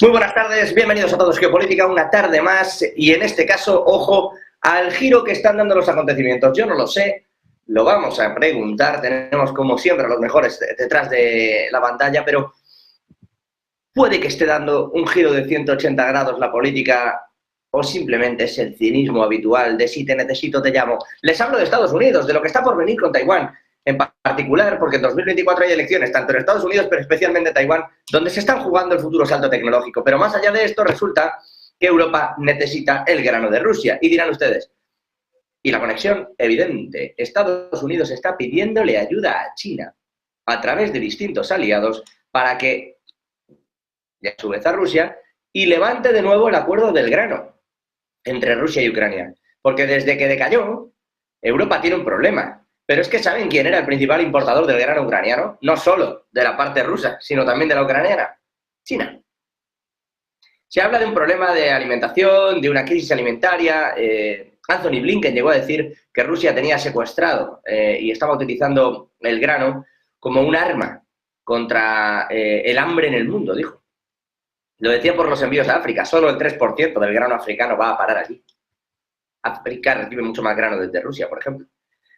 Muy buenas tardes, bienvenidos a todos Geopolítica, una tarde más y en este caso, ojo al giro que están dando los acontecimientos. Yo no lo sé, lo vamos a preguntar, tenemos como siempre a los mejores detrás de la pantalla, pero puede que esté dando un giro de 180 grados la política o simplemente es el cinismo habitual de si te necesito te llamo. Les hablo de Estados Unidos, de lo que está por venir con Taiwán. En particular, porque en 2024 hay elecciones, tanto en Estados Unidos, pero especialmente en Taiwán, donde se están jugando el futuro salto tecnológico. Pero más allá de esto, resulta que Europa necesita el grano de Rusia. Y dirán ustedes, y la conexión evidente, Estados Unidos está pidiéndole ayuda a China a través de distintos aliados para que, y a su vez a Rusia, y levante de nuevo el acuerdo del grano entre Rusia y Ucrania. Porque desde que decayó, Europa tiene un problema. Pero es que ¿saben quién era el principal importador del grano ucraniano? No solo de la parte rusa, sino también de la ucraniana. China. Se habla de un problema de alimentación, de una crisis alimentaria. Anthony Blinken llegó a decir que Rusia tenía secuestrado y estaba utilizando el grano como un arma contra el hambre en el mundo, dijo. Lo decía por los envíos a África. Solo el 3% del grano africano va a parar allí. África recibe mucho más grano desde Rusia, por ejemplo.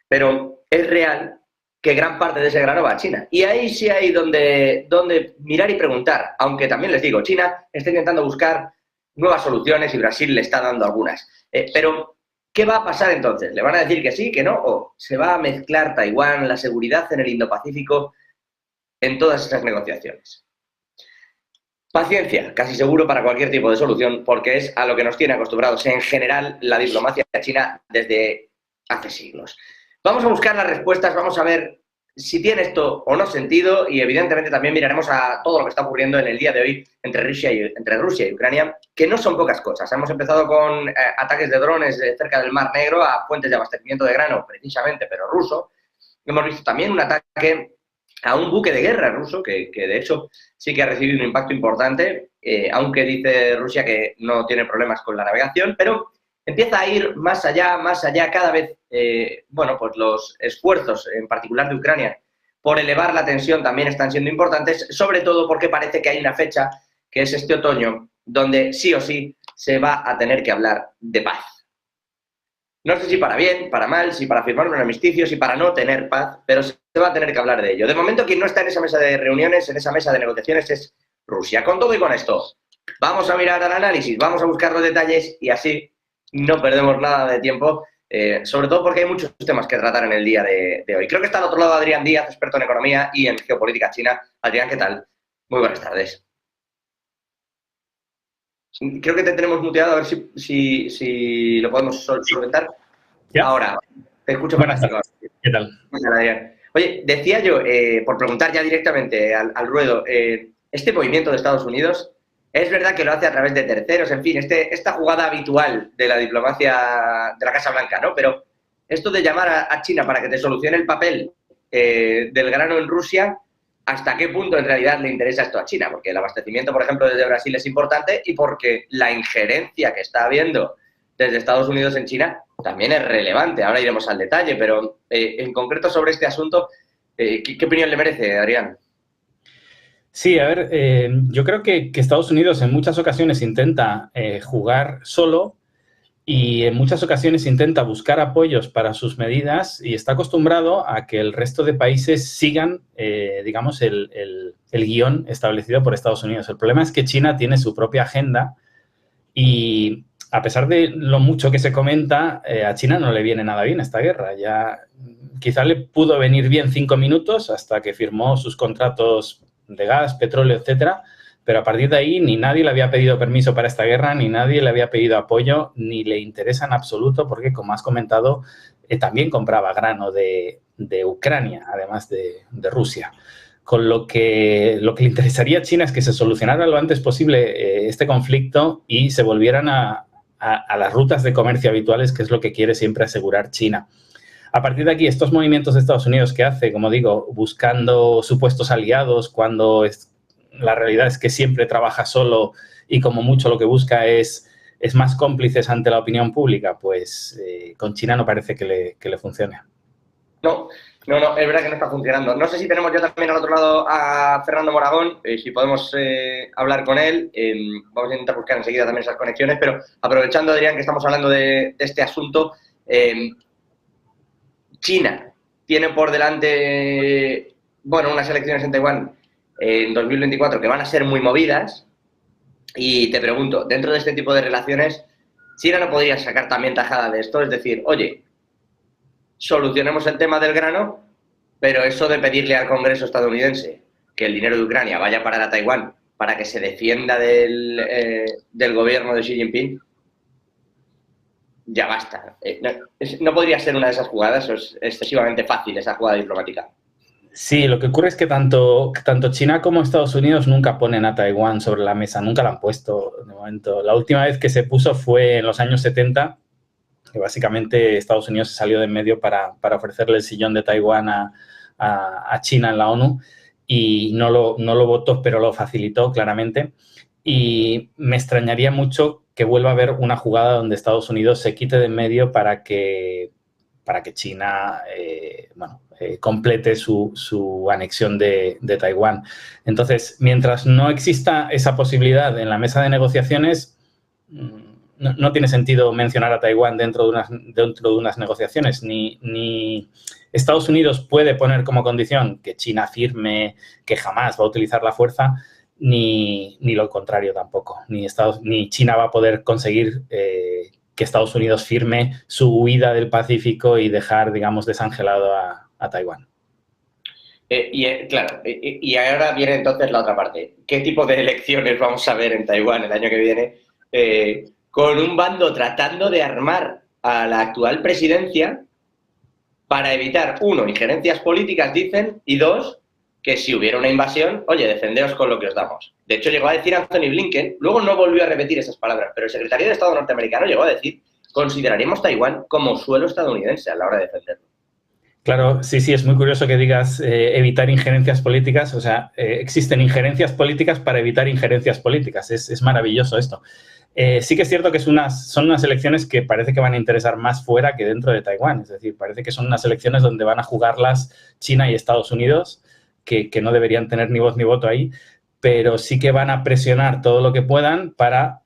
Pero es real que gran parte de ese grano va a China. Y ahí sí hay donde mirar y preguntar. Aunque también les digo, China está intentando buscar nuevas soluciones y Brasil le está dando algunas. Pero, ¿qué va a pasar entonces? ¿Le van a decir que sí, que no? ¿O se va a mezclar Taiwán, la seguridad en el Indo-Pacífico en todas estas negociaciones? Paciencia, casi seguro para cualquier tipo de solución, porque es a lo que nos tiene acostumbrados en general la diplomacia china desde hace siglos. Vamos a buscar las respuestas, vamos a ver si tiene esto o no sentido y evidentemente también miraremos a todo lo que está ocurriendo en el día de hoy entre Rusia y Ucrania, que no son pocas cosas. Hemos empezado con ataques de drones cerca del Mar Negro a fuentes de abastecimiento de grano, precisamente, pero ruso. Hemos visto también un ataque a un buque de guerra ruso, que de hecho sí que ha recibido un impacto importante, aunque dice Rusia que no tiene problemas con la navegación, pero empieza a ir más allá, cada vez, bueno, pues los esfuerzos, en particular de Ucrania, por elevar la tensión también están siendo importantes, sobre todo porque parece que hay una fecha, que es este otoño, donde sí o sí se va a tener que hablar de paz. No sé si para bien, para mal, si para firmar un armisticio, si para no tener paz, pero se va a tener que hablar de ello. De momento, quien no está en esa mesa de reuniones, en esa mesa de negociaciones, es Rusia. Con todo y con esto, vamos a mirar al análisis, vamos a buscar los detalles y así no perdemos nada de tiempo, sobre todo porque hay muchos temas que tratar en el día de hoy. Creo que está al otro lado Adrián Díaz, experto en economía y en geopolítica china. Adrián, ¿qué tal? Muy buenas tardes. Creo que te tenemos muteado, a ver si lo podemos solventar. ¿Ya? Ahora, te escucho Buenas fantástico. tardes. ¿Qué tal? Muy bien, Adrián. Oye, decía yo, por preguntar ya directamente al ruedo, este movimiento de Estados Unidos, es verdad que lo hace a través de terceros, en fin, esta jugada habitual de la diplomacia de la Casa Blanca, ¿no? Pero esto de llamar a China para que te solucione el papel del grano en Rusia, ¿hasta qué punto en realidad le interesa esto a China? Porque el abastecimiento, por ejemplo, desde Brasil es importante y porque la injerencia que está habiendo desde Estados Unidos en China también es relevante. Ahora iremos al detalle, pero en concreto sobre este asunto, ¿qué opinión le merece, Adrián? Sí, a ver, yo creo que Estados Unidos en muchas ocasiones intenta jugar solo y en muchas ocasiones intenta buscar apoyos para sus medidas y está acostumbrado a que el resto de países sigan, digamos, el guión establecido por Estados Unidos. El problema es que China tiene su propia agenda y a pesar de lo mucho que se comenta, a China no le viene nada bien esta guerra. Ya quizá le pudo venir bien 5 minutos hasta que firmó sus contratos de gas, petróleo, etcétera, pero a partir de ahí ni nadie le había pedido permiso para esta guerra, ni nadie le había pedido apoyo, ni le interesa en absoluto porque, como has comentado, también compraba grano de Ucrania, además de Rusia. Con lo que le interesaría a China es que se solucionara lo antes posible este conflicto y se volvieran a las rutas de comercio habituales, que es lo que quiere siempre asegurar China. A partir de aquí, estos movimientos de Estados Unidos que hace, como digo, buscando supuestos aliados, cuando la realidad es que siempre trabaja solo y como mucho lo que busca es más cómplices ante la opinión pública, pues con China no parece que le funcione. No, No, no, es verdad que no está funcionando. No sé si tenemos yo también al otro lado a Fernando Moragón, si podemos hablar con él. Vamos a intentar buscar enseguida también esas conexiones, pero aprovechando, Adrián, que estamos hablando de este asunto, China tiene por delante, bueno, unas elecciones en Taiwán en 2024 que van a ser muy movidas. Y te pregunto, dentro de este tipo de relaciones, China no podría sacar también tajada de esto, es decir, oye, solucionemos el tema del grano, pero eso de pedirle al Congreso estadounidense que el dinero de Ucrania vaya para a Taiwán para que se defienda del gobierno de Xi Jinping, ya basta. No podría ser una de esas jugadas, o es excesivamente fácil esa jugada diplomática. Sí, lo que ocurre es que tanto China como Estados Unidos nunca ponen a Taiwán sobre la mesa, nunca la han puesto de momento. La última vez que se puso fue en los años 70, que básicamente Estados Unidos se salió de en medio para ofrecerle el sillón de Taiwán a China en la ONU y no lo votó, pero lo facilitó claramente. Y me extrañaría mucho que vuelva a haber una jugada donde Estados Unidos se quite de en medio para que China complete su anexión de Taiwán. Entonces, mientras no exista esa posibilidad en la mesa de negociaciones, no tiene sentido mencionar a Taiwán dentro de unas negociaciones. Ni Estados Unidos puede poner como condición que China firme que jamás va a utilizar la fuerza, ni lo contrario tampoco. Ni China va a poder conseguir que Estados Unidos firme su huida del Pacífico y dejar, digamos, desangelado a Taiwán. Claro, y ahora viene entonces la otra parte. ¿Qué tipo de elecciones vamos a ver en Taiwán el año que viene? Con un bando tratando de armar a la actual presidencia para evitar, uno, injerencias políticas, dicen, y dos, que si hubiera una invasión, oye, defendeos con lo que os damos. De hecho, llegó a decir Anthony Blinken, luego no volvió a repetir esas palabras, pero el secretario de Estado norteamericano llegó a decir, consideraríamos Taiwán como suelo estadounidense a la hora de defenderlo. Claro, sí, es muy curioso que digas evitar injerencias políticas. O sea, existen injerencias políticas para evitar injerencias políticas. Es maravilloso esto. Sí que es cierto que son unas elecciones que parece que van a interesar más fuera que dentro de Taiwán. Es decir, parece que son unas elecciones donde van a jugarlas China y Estados Unidos, que no deberían tener ni voz ni voto ahí, pero sí que van a presionar todo lo que puedan para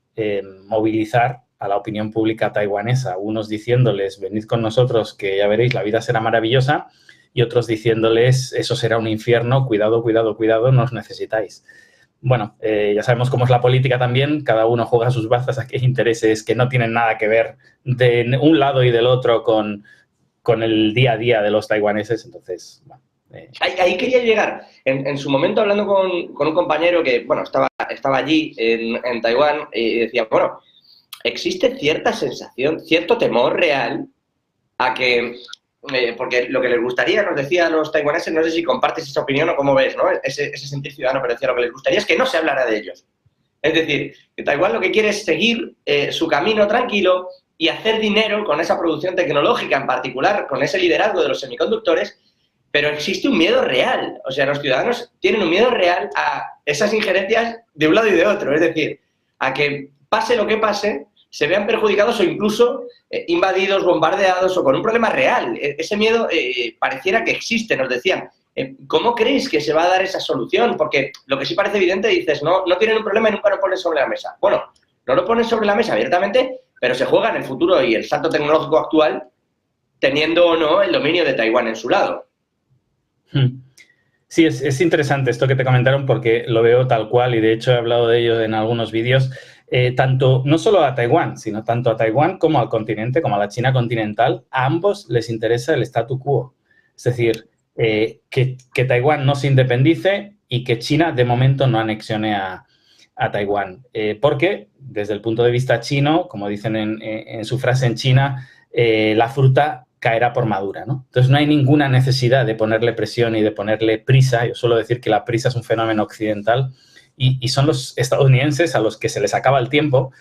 movilizar a la opinión pública taiwanesa, unos diciéndoles, venid con nosotros que ya veréis, la vida será maravillosa, y otros diciéndoles, eso será un infierno, cuidado, cuidado, cuidado, nos necesitáis. Bueno, ya sabemos cómo es la política también, cada uno juega sus bazas a qué intereses que no tienen nada que ver de un lado y del otro con el día a día de los taiwaneses, entonces, bueno. Ahí quería llegar. En su momento, hablando con un compañero que, bueno, estaba allí en Taiwán y decía, bueno, existe cierta sensación, cierto temor real a que, porque lo que les gustaría, nos decía a los taiwaneses, no sé si compartes esa opinión o cómo ves, ¿no? Ese sentir ciudadano, pero decía, lo que les gustaría es que no se hablara de ellos. Es decir, que Taiwán lo que quiere es seguir su camino tranquilo y hacer dinero con esa producción tecnológica, en particular con ese liderazgo de los semiconductores, pero existe un miedo real. O sea, los ciudadanos tienen un miedo real a esas injerencias de un lado y de otro. Es decir, a que pase lo que pase, se vean perjudicados o incluso invadidos, bombardeados o con un problema real. Ese miedo pareciera que existe, nos decían. ¿Cómo creéis que se va a dar esa solución? Porque lo que sí parece evidente, dices, no tienen un problema y nunca lo ponen sobre la mesa. Bueno, no lo ponen sobre la mesa abiertamente, pero se juega en el futuro y el salto tecnológico actual, teniendo o no el dominio de Taiwán en su lado. Sí, es interesante esto que te comentaron porque lo veo tal cual y de hecho he hablado de ello en algunos vídeos. Tanto, no solo a Taiwán, sino tanto a Taiwán como al continente, como a la China continental, a ambos les interesa el statu quo. Es decir, que Taiwán no se independice y que China de momento no anexione a Taiwán. Porque desde el punto de vista chino, como dicen en su frase en China, la fruta caerá por madura, ¿no? Entonces no hay ninguna necesidad de ponerle presión y de ponerle prisa. Yo suelo decir que la prisa es un fenómeno occidental y son los estadounidenses a los que se les acaba el tiempo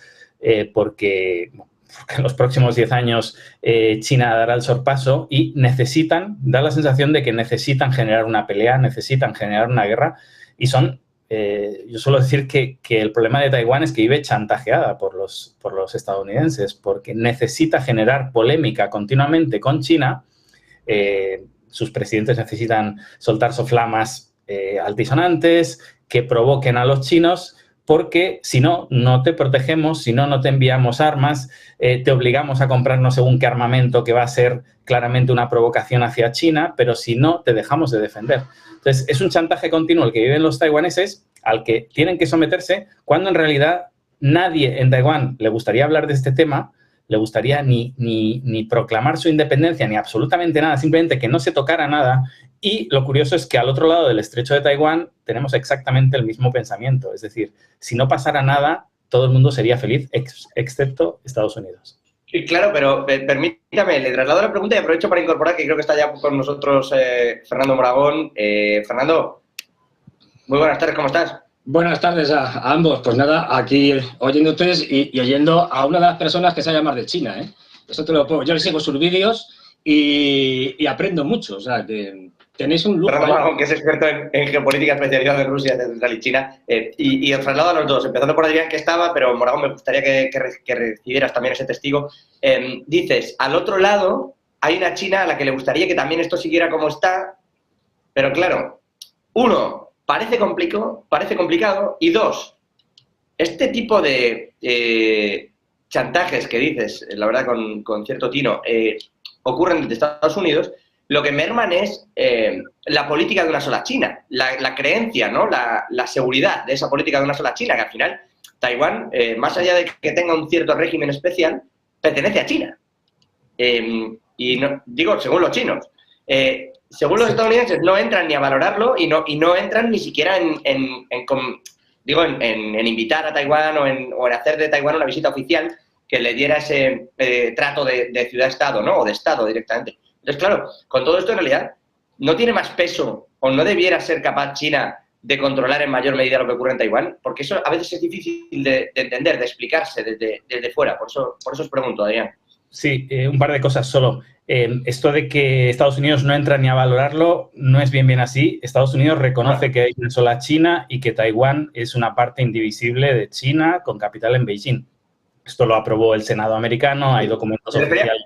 porque en los próximos 10 años China dará el sorpaso y da la sensación de que necesitan generar una pelea, necesitan generar una guerra y son, yo suelo decir que el problema de Taiwán es que vive chantajeada por los estadounidenses porque necesita generar polémica continuamente con China sus presidentes necesitan soltar soflamas altisonantes que provoquen a los chinos, porque si no, no te protegemos, si no, no te enviamos armas, te obligamos a comprarnos según qué armamento que va a ser claramente una provocación hacia China, pero si no, te dejamos de defender. Entonces, es un chantaje continuo el que viven los taiwaneses, al que tienen que someterse, cuando en realidad nadie en Taiwán le gustaría hablar de este tema, le gustaría ni proclamar su independencia, ni absolutamente nada, simplemente que no se tocara nada. Y lo curioso es que al otro lado del estrecho de Taiwán tenemos exactamente el mismo pensamiento. Es decir, si no pasara nada, todo el mundo sería feliz, excepto Estados Unidos. Sí, claro, pero permítame, le traslado la pregunta y aprovecho para incorporar, que creo que está ya con nosotros Fernando Moragón. Fernando, muy buenas tardes, ¿cómo estás? Buenas tardes a ambos. Pues nada, aquí oyendo ustedes y oyendo a una de las personas que sabe más de China, ¿eh? Eso te lo puedo. Yo les sigo sus vídeos y aprendo mucho. O sea, que tenéis un lujo. Fernando Moragón, que es experto en geopolítica especializado en Rusia, Central y China. Y os traslado a los dos, empezando por Adrián, que estaba, pero Moragón, me gustaría que recibieras también ese testigo. Dices, al otro lado hay una China a la que le gustaría que también esto siguiera como está, pero claro, uno, parece complicado, y dos, este tipo de chantajes que dices, la verdad con cierto tino, ocurren desde Estados Unidos, lo que merman es la política de una sola China, la creencia, ¿no? La seguridad de esa política de una sola China, que al final Taiwán, más allá de que tenga un cierto régimen especial, pertenece a China. Y no, digo, según los chinos. Según los estadounidenses, no entran ni a valorarlo y no entran ni siquiera en invitar a Taiwán o en hacer de Taiwán una visita oficial que le diera ese trato de ciudad-estado, ¿no? O de estado directamente. Entonces, claro, con todo esto en realidad no tiene más peso o no debiera ser capaz China de controlar en mayor medida lo que ocurre en Taiwán, porque eso a veces es difícil de entender, de explicarse desde fuera. Por eso os pregunto, Adrián. Sí, un par de cosas solo. Esto de que Estados Unidos no entra ni a valorarlo no es bien así. Estados Unidos reconoce que hay una sola China y que Taiwán es una parte indivisible de China con capital en Beijing. Esto lo aprobó el Senado americano, hay documentos oficiales.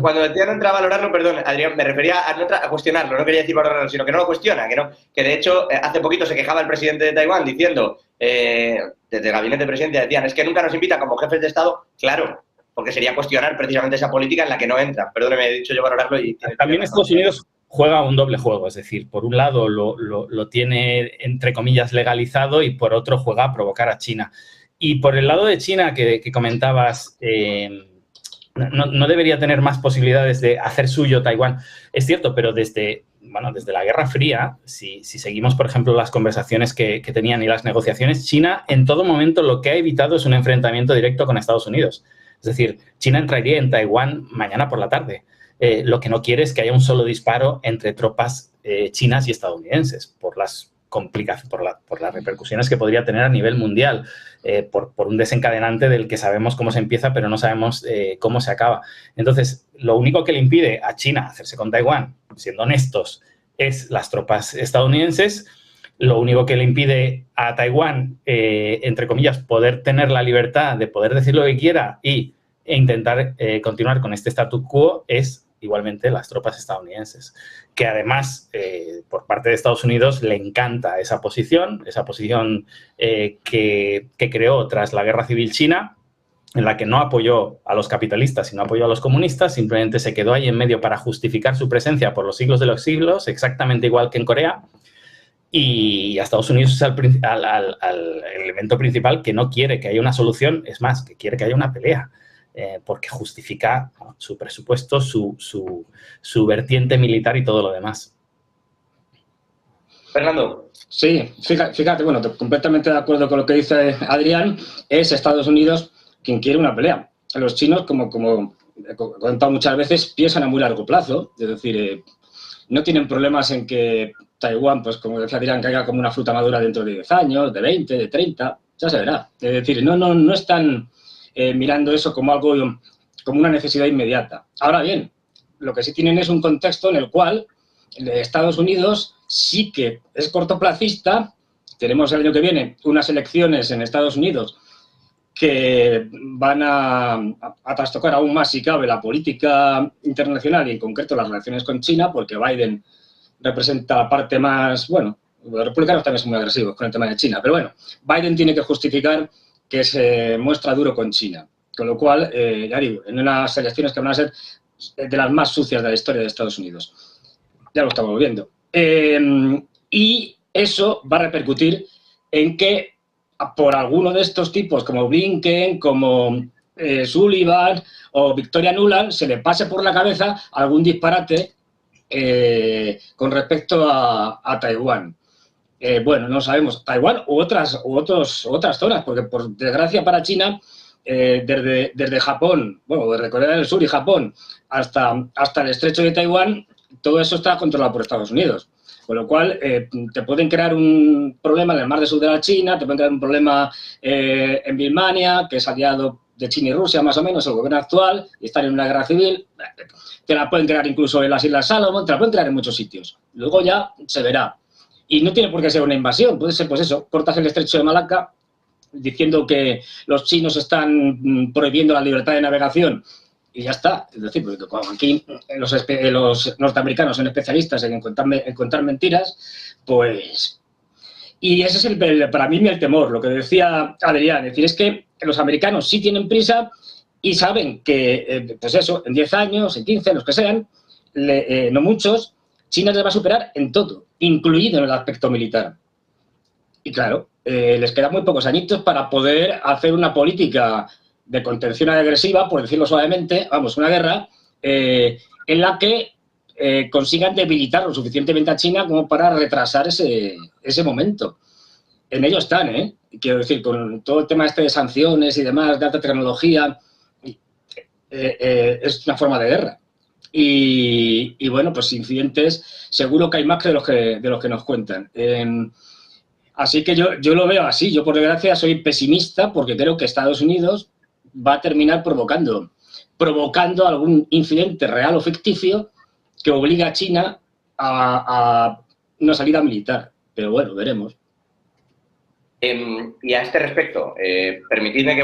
Cuando decía no entra a valorarlo, perdón, Adrián, me refería a cuestionarlo, no quería decir valorarlo, sino que no lo cuestiona, que de hecho hace poquito se quejaba el presidente de Taiwán diciendo, desde el gabinete de presidencia decían, es que nunca nos invitan como jefes de Estado, claro, porque sería cuestionar precisamente esa política en la que no entra. Perdóneme, he dicho yo valorarlo y... También Estados Unidos juega un doble juego, es decir, por un lado lo tiene, entre comillas, legalizado y por otro juega a provocar a China. Y por el lado de China que comentabas, no debería tener más posibilidades de hacer suyo Taiwán. Es cierto, pero desde la Guerra Fría, si seguimos, por ejemplo, las conversaciones que tenían y las negociaciones, China en todo momento lo que ha evitado es un enfrentamiento directo con Estados Unidos. Es decir, China entraría en Taiwán mañana por la tarde. Lo que no quiere es que haya un solo disparo entre tropas chinas y estadounidenses por las complicaciones, por las repercusiones que podría tener a nivel mundial, por un desencadenante del que sabemos cómo se empieza, pero no sabemos cómo se acaba. Entonces, lo único que le impide a China hacerse con Taiwán, siendo honestos, es las tropas estadounidenses. Lo único que le impide a Taiwán, entre comillas, poder tener la libertad de poder decir lo que quiera e intentar continuar con este statu quo es igualmente las tropas estadounidenses, que además por parte de Estados Unidos le encanta esa posición que creó tras la Guerra Civil China, en la que no apoyó a los capitalistas, sino apoyó a los comunistas, simplemente se quedó ahí en medio para justificar su presencia por los siglos de los siglos, exactamente igual que en Corea. Y a Estados Unidos es el elemento principal que no quiere que haya una solución, es más, que quiere que haya una pelea, porque justifica su presupuesto, su vertiente militar y todo lo demás. Fernando. Sí, fíjate, bueno, completamente de acuerdo con lo que dice Adrián, es Estados Unidos quien quiere una pelea. Los chinos, como he comentado muchas veces, piensan a muy largo plazo, es decir, no tienen problemas en que Taiwán, pues como decía Adrián, caiga como una fruta madura dentro de 10 años, de 20, de 30, ya se verá. Es decir, no están mirando eso como algo, como una necesidad inmediata. Ahora bien, lo que sí tienen es un contexto en el cual Estados Unidos sí que es cortoplacista. Tenemos el año que viene unas elecciones en Estados Unidos que van a trastocar aún más, si cabe, la política internacional y en concreto las relaciones con China, porque Biden representa la parte más, bueno, los republicanos también son muy agresivos con el tema de China, pero bueno, Biden tiene que justificar que se muestra duro con China, con lo cual, ya digo, en unas elecciones que van a ser de las más sucias de la historia de Estados Unidos. Ya lo estamos viendo. Y eso va a repercutir en que por alguno de estos tipos, como Blinken, como Sullivan o Victoria Nuland, se le pase por la cabeza algún disparate con respecto a Taiwán. Bueno, no sabemos, Taiwán u otras zonas, porque por desgracia para China, desde Japón, bueno, desde Corea del Sur y Japón hasta el estrecho de Taiwán, todo eso está controlado por Estados Unidos. Con lo cual, te pueden crear un problema en el mar de Sur de la China, te pueden crear un problema en Birmania, que es aliado de China y Rusia, más o menos, el gobierno actual, y están en una guerra civil. Te la pueden crear incluso en las Islas Salomón, te la pueden crear en muchos sitios. Luego ya se verá. Y no tiene por qué ser una invasión, puede ser, pues eso, cortas el estrecho de Malaca diciendo que los chinos están prohibiendo la libertad de navegación y ya está. Es decir, porque como aquí los norteamericanos son especialistas en contar mentiras, pues... Y ese es para mí el temor, lo que decía Adrián. Es decir, es que los americanos sí tienen prisa y saben que, pues eso, en 10 años, en 15, los que sean, no muchos, China les va a superar en todo, incluido en el aspecto militar. Y claro, les quedan muy pocos añitos para poder hacer una política de contención agresiva, por decirlo suavemente, vamos, una guerra, en la que consigan debilitar lo suficientemente a China como para retrasar ese momento. En ello están, ¿eh? Quiero decir, con todo el tema este de sanciones y demás, de alta tecnología, es una forma de guerra. Y bueno, pues incidentes seguro que hay más de los que nos cuentan. Así que yo lo veo así. Yo, por desgracia, soy pesimista porque creo que Estados Unidos va a terminar provocando algún incidente real o ficticio que obliga a China a una salida militar. Pero bueno, veremos. Y a este respecto, permitidme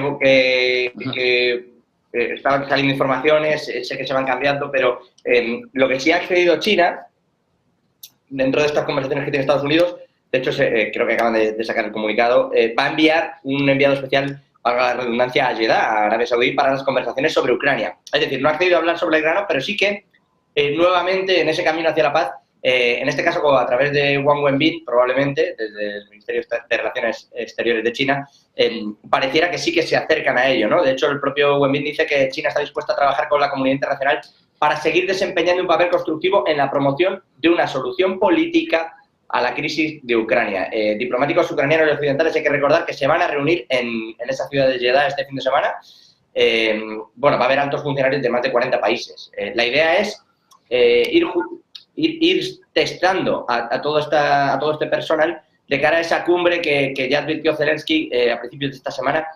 que estaban saliendo informaciones, sé que se van cambiando, pero lo que sí ha accedido China, dentro de estas conversaciones que tiene Estados Unidos, de hecho creo que acaban de sacar el comunicado, va a enviar un enviado especial, para la redundancia, a Jeddah, a Arabia Saudí, para las conversaciones sobre Ucrania. Es decir, no ha accedido a hablar sobre el grano, pero sí que nuevamente en ese camino hacia la paz, en este caso a través de Wang Wenbin, probablemente, desde el Ministerio de Relaciones Exteriores de China, pareciera que sí que se acercan a ello, ¿no? De hecho, el propio Wenbin dice que China está dispuesta a trabajar con la comunidad internacional para seguir desempeñando un papel constructivo en la promoción de una solución política a la crisis de Ucrania. Diplomáticos ucranianos y occidentales, hay que recordar que se van a reunir en esa ciudad de Jeddah este fin de semana. Bueno, va a haber altos funcionarios de más de 40 países. La idea es ir testando a todo este personal de cara a esa cumbre que ya advirtió Zelensky a principios de esta semana.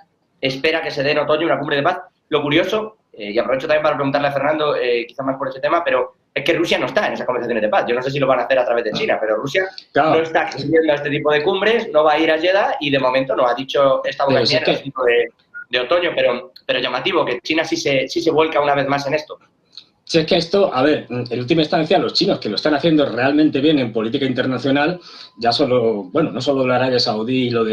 Espera que se dé en otoño una cumbre de paz. Lo curioso, y aprovecho también para preguntarle a Fernando, quizá más por ese tema, pero es que Rusia no está en esas conversaciones de paz. Yo no sé si lo van a hacer a través de China, pero Rusia no está accediendo a este tipo de cumbres, no va a ir a Jeddah y de momento no ha dicho esta vocación en el tipo de otoño, pero llamativo que China sí se vuelca una vez más en esto. Si es que esto, a ver, en última instancia los chinos que lo están haciendo realmente bien en política internacional, ya solo, bueno, no solo la Arabia Saudí y lo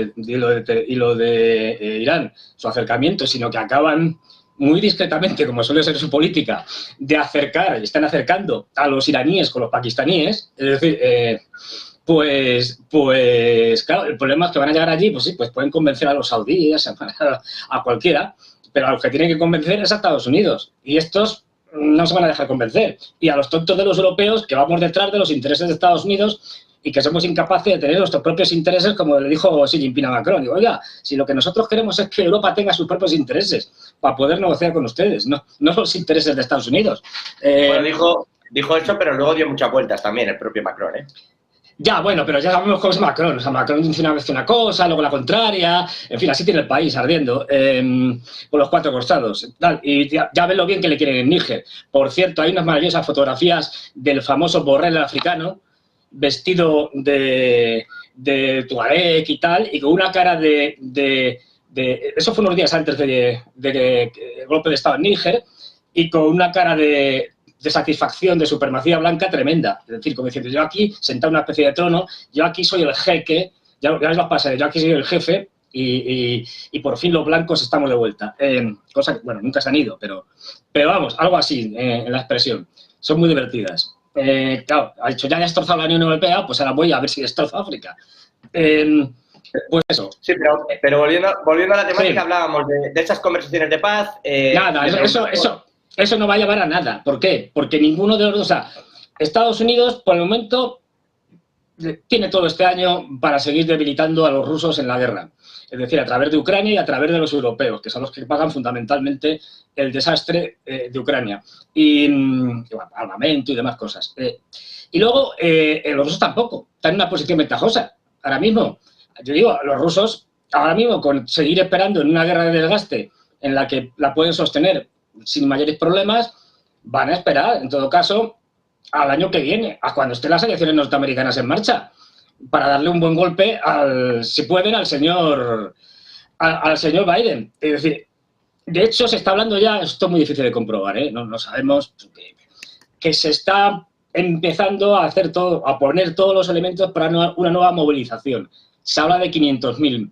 de Irán, su acercamiento, sino que acaban muy discretamente, como suele ser su política, de acercar, y están acercando a los iraníes con los pakistaníes, es decir, pues claro, el problema es que van a llegar allí, pues sí, pues pueden convencer a los saudíes, a cualquiera, pero a los que tienen que convencer es a Estados Unidos, y estos no se van a dejar convencer. Y a los tontos de los europeos, que vamos detrás de los intereses de Estados Unidos y que somos incapaces de tener nuestros propios intereses, como le dijo Xi Jinping a Macron. Digo, oiga, si lo que nosotros queremos es que Europa tenga sus propios intereses para poder negociar con ustedes, no los intereses de Estados Unidos. Bueno, dijo eso, pero luego dio muchas vueltas también el propio Macron, ¿eh? Ya, bueno, pero ya sabemos cómo es Macron. O sea, Macron dice una vez una cosa, luego la contraria. En fin, así tiene el país ardiendo por los cuatro costados. Y ya ven lo bien que le quieren en Níger. Por cierto, hay unas maravillosas fotografías del famoso Borrell africano, vestido de tuareg y tal, y con una cara de eso fue unos días antes de el golpe de Estado en Níger, y con una cara de satisfacción, de supremacía blanca tremenda. Es decir, como diciendo, yo aquí, sentado en una especie de trono, yo aquí soy el jeque, ya os los pasaré, yo aquí soy el jefe, y por fin los blancos estamos de vuelta. Cosa que, bueno, nunca se han ido, pero vamos, algo así en la expresión. Son muy divertidas. Claro, ha dicho, ya he destrozado la Unión Europea, pues ahora voy a ver si destrozo África. Pues eso. Sí, pero volviendo a la temática, sí. Hablábamos de esas conversaciones de paz. Nada, eso no va a llevar a nada. ¿Por qué? Porque ninguno de los dos... O sea, Estados Unidos, por el momento, tiene todo este año para seguir debilitando a los rusos en la guerra. Es decir, a través de Ucrania y a través de los europeos, que son los que pagan fundamentalmente el desastre de Ucrania. Y bueno, armamento y demás cosas. Y luego, los rusos tampoco. Están en una posición ventajosa. Ahora mismo, yo digo, los rusos, ahora mismo, con seguir esperando en una guerra de desgaste en la que la pueden sostener sin mayores problemas, van a esperar, en todo caso, al año que viene, a cuando estén las elecciones norteamericanas en marcha, para darle un buen golpe, si pueden, al señor Biden. Es decir, de hecho, se está hablando ya, esto es muy difícil de comprobar, no sabemos, que se está empezando a hacer todo, a poner todos los elementos para una nueva movilización. Se habla de 500.000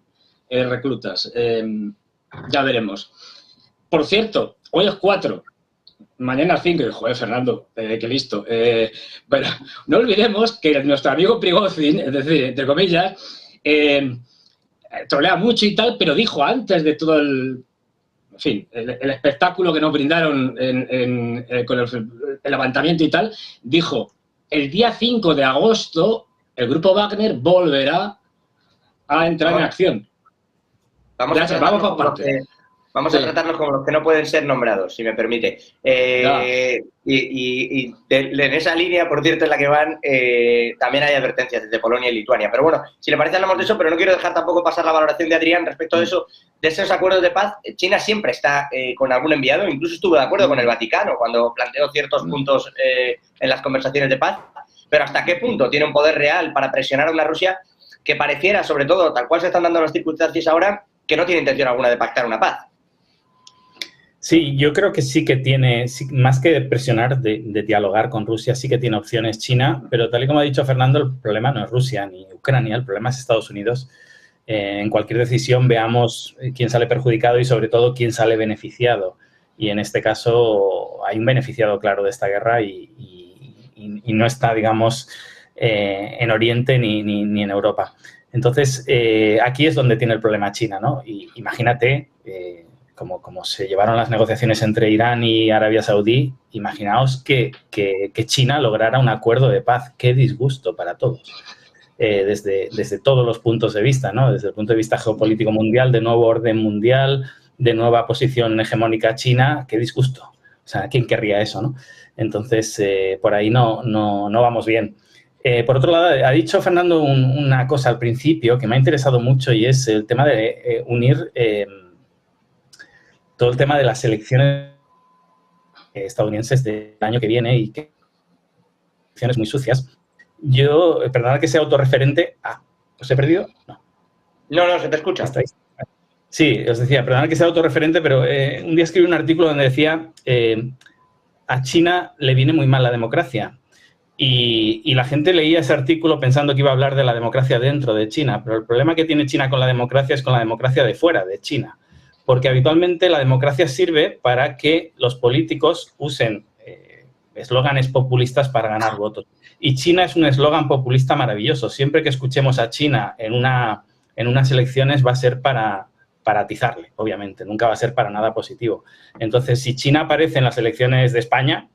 reclutas. Ya veremos. Por cierto, hoy es 4. Mañana 5, joder, Fernando, qué listo. Pero no olvidemos que nuestro amigo Prigozhin, es decir, entre comillas, trolea mucho y tal, pero dijo antes de todo el espectáculo que nos brindaron con el levantamiento y tal, dijo, el día 5 de agosto el grupo Wagner volverá a entrar en acción. Vamos por parte. Vamos a tratarlos como los que no pueden ser nombrados, si me permite. Y en esa línea, por cierto, en la que van, también hay advertencias desde Polonia y Lituania. Pero bueno, si le parece hablamos de eso, pero no quiero dejar tampoco pasar la valoración de Adrián respecto de eso, de esos acuerdos de paz. China siempre está con algún enviado, incluso estuvo de acuerdo con el Vaticano cuando planteó ciertos puntos en las conversaciones de paz. Pero ¿hasta qué punto tiene un poder real para presionar a una Rusia que pareciera, sobre todo, tal cual se están dando las circunstancias ahora, que no tiene intención alguna de pactar una paz? Sí, yo creo que sí que tiene, más que presionar, de dialogar con Rusia, sí que tiene opciones China, pero tal y como ha dicho Fernando, el problema no es Rusia ni Ucrania, el problema es Estados Unidos. En cualquier decisión veamos quién sale perjudicado y sobre todo quién sale beneficiado. Y en este caso hay un beneficiado claro de esta guerra y no está, digamos, en Oriente ni en Europa. Entonces, aquí es donde tiene el problema China, ¿no? Y imagínate... Como se llevaron las negociaciones entre Irán y Arabia Saudí, imaginaos que China lograra un acuerdo de paz. ¡Qué disgusto para todos! Desde todos los puntos de vista, ¿no? Desde el punto de vista geopolítico mundial, de nuevo orden mundial, de nueva posición hegemónica china, ¡qué disgusto! O sea, ¿quién querría eso, no? Entonces, por ahí no vamos bien. Por otro lado, ha dicho Fernando una cosa al principio que me ha interesado mucho y es el tema de unir... todo el tema de las elecciones estadounidenses del año que viene y que elecciones muy sucias. Yo, perdonad que sea autorreferente. ¿Os he perdido? No, se te escucha. Sí, os decía, perdonad que sea autorreferente, pero un día escribí un artículo donde decía a China le viene muy mal la democracia. Y la gente leía ese artículo pensando que iba a hablar de la democracia dentro de China, pero el problema que tiene China con la democracia es con la democracia de fuera de China. Porque habitualmente la democracia sirve para que los políticos usen eslóganes populistas para ganar votos. Y China es un eslogan populista maravilloso. Siempre que escuchemos a China en unas elecciones va a ser para atizarle, obviamente. Nunca va a ser para nada positivo. Entonces, si China aparece en las elecciones de España,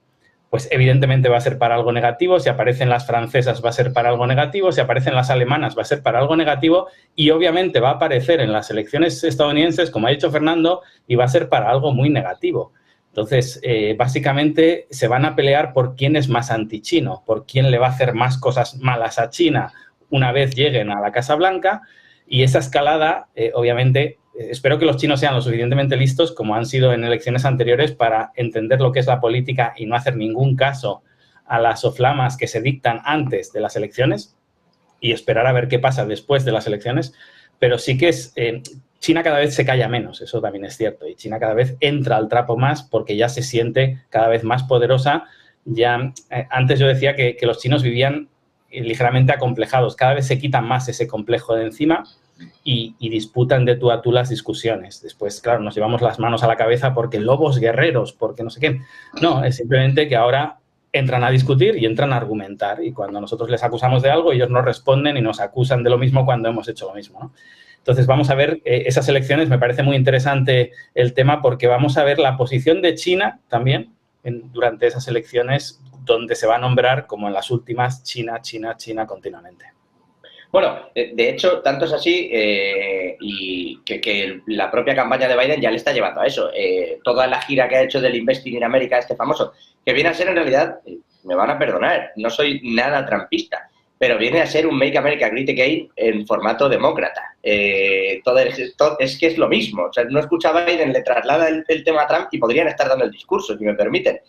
pues evidentemente va a ser para algo negativo. Si aparecen las francesas va a ser para algo negativo. Si aparecen las alemanas va a ser para algo negativo. Y obviamente va a aparecer en las elecciones estadounidenses, como ha dicho Fernando, y va a ser para algo muy negativo. Entonces, básicamente se van a pelear por quién es más antichino, por quién le va a hacer más cosas malas a China una vez lleguen a la Casa Blanca. Y esa escalada, obviamente... Espero que los chinos sean lo suficientemente listos, como han sido en elecciones anteriores, para entender lo que es la política y no hacer ningún caso a las soflamas que se dictan antes de las elecciones y esperar a ver qué pasa después de las elecciones. Pero sí que es... China cada vez se calla menos, eso también es cierto, y China cada vez entra al trapo más porque ya se siente cada vez más poderosa. Ya antes yo decía que los chinos vivían ligeramente acomplejados, cada vez se quitan más ese complejo de encima y disputan de tú a tú las discusiones. Después, claro, nos llevamos las manos a la cabeza porque lobos guerreros, porque no sé qué. No, es simplemente que ahora entran a discutir y entran a argumentar, y cuando nosotros les acusamos de algo, ellos nos responden y nos acusan de lo mismo cuando hemos hecho lo mismo, ¿no? Entonces, vamos a ver esas elecciones. Me parece muy interesante el tema porque vamos a ver la posición de China también durante esas elecciones, donde se va a nombrar, como en las últimas, China, China, China continuamente. Bueno, de hecho, tanto es así y que la propia campaña de Biden ya le está llevando a eso. Toda la gira que ha hecho del Investing in America, este famoso, que viene a ser en realidad, me van a perdonar, no soy nada trumpista, pero viene a ser un Make America Great Again en formato demócrata. Es que es lo mismo. O sea, no escucha a Biden, le traslada el tema a Trump y podrían estar dando el discurso, si me permiten.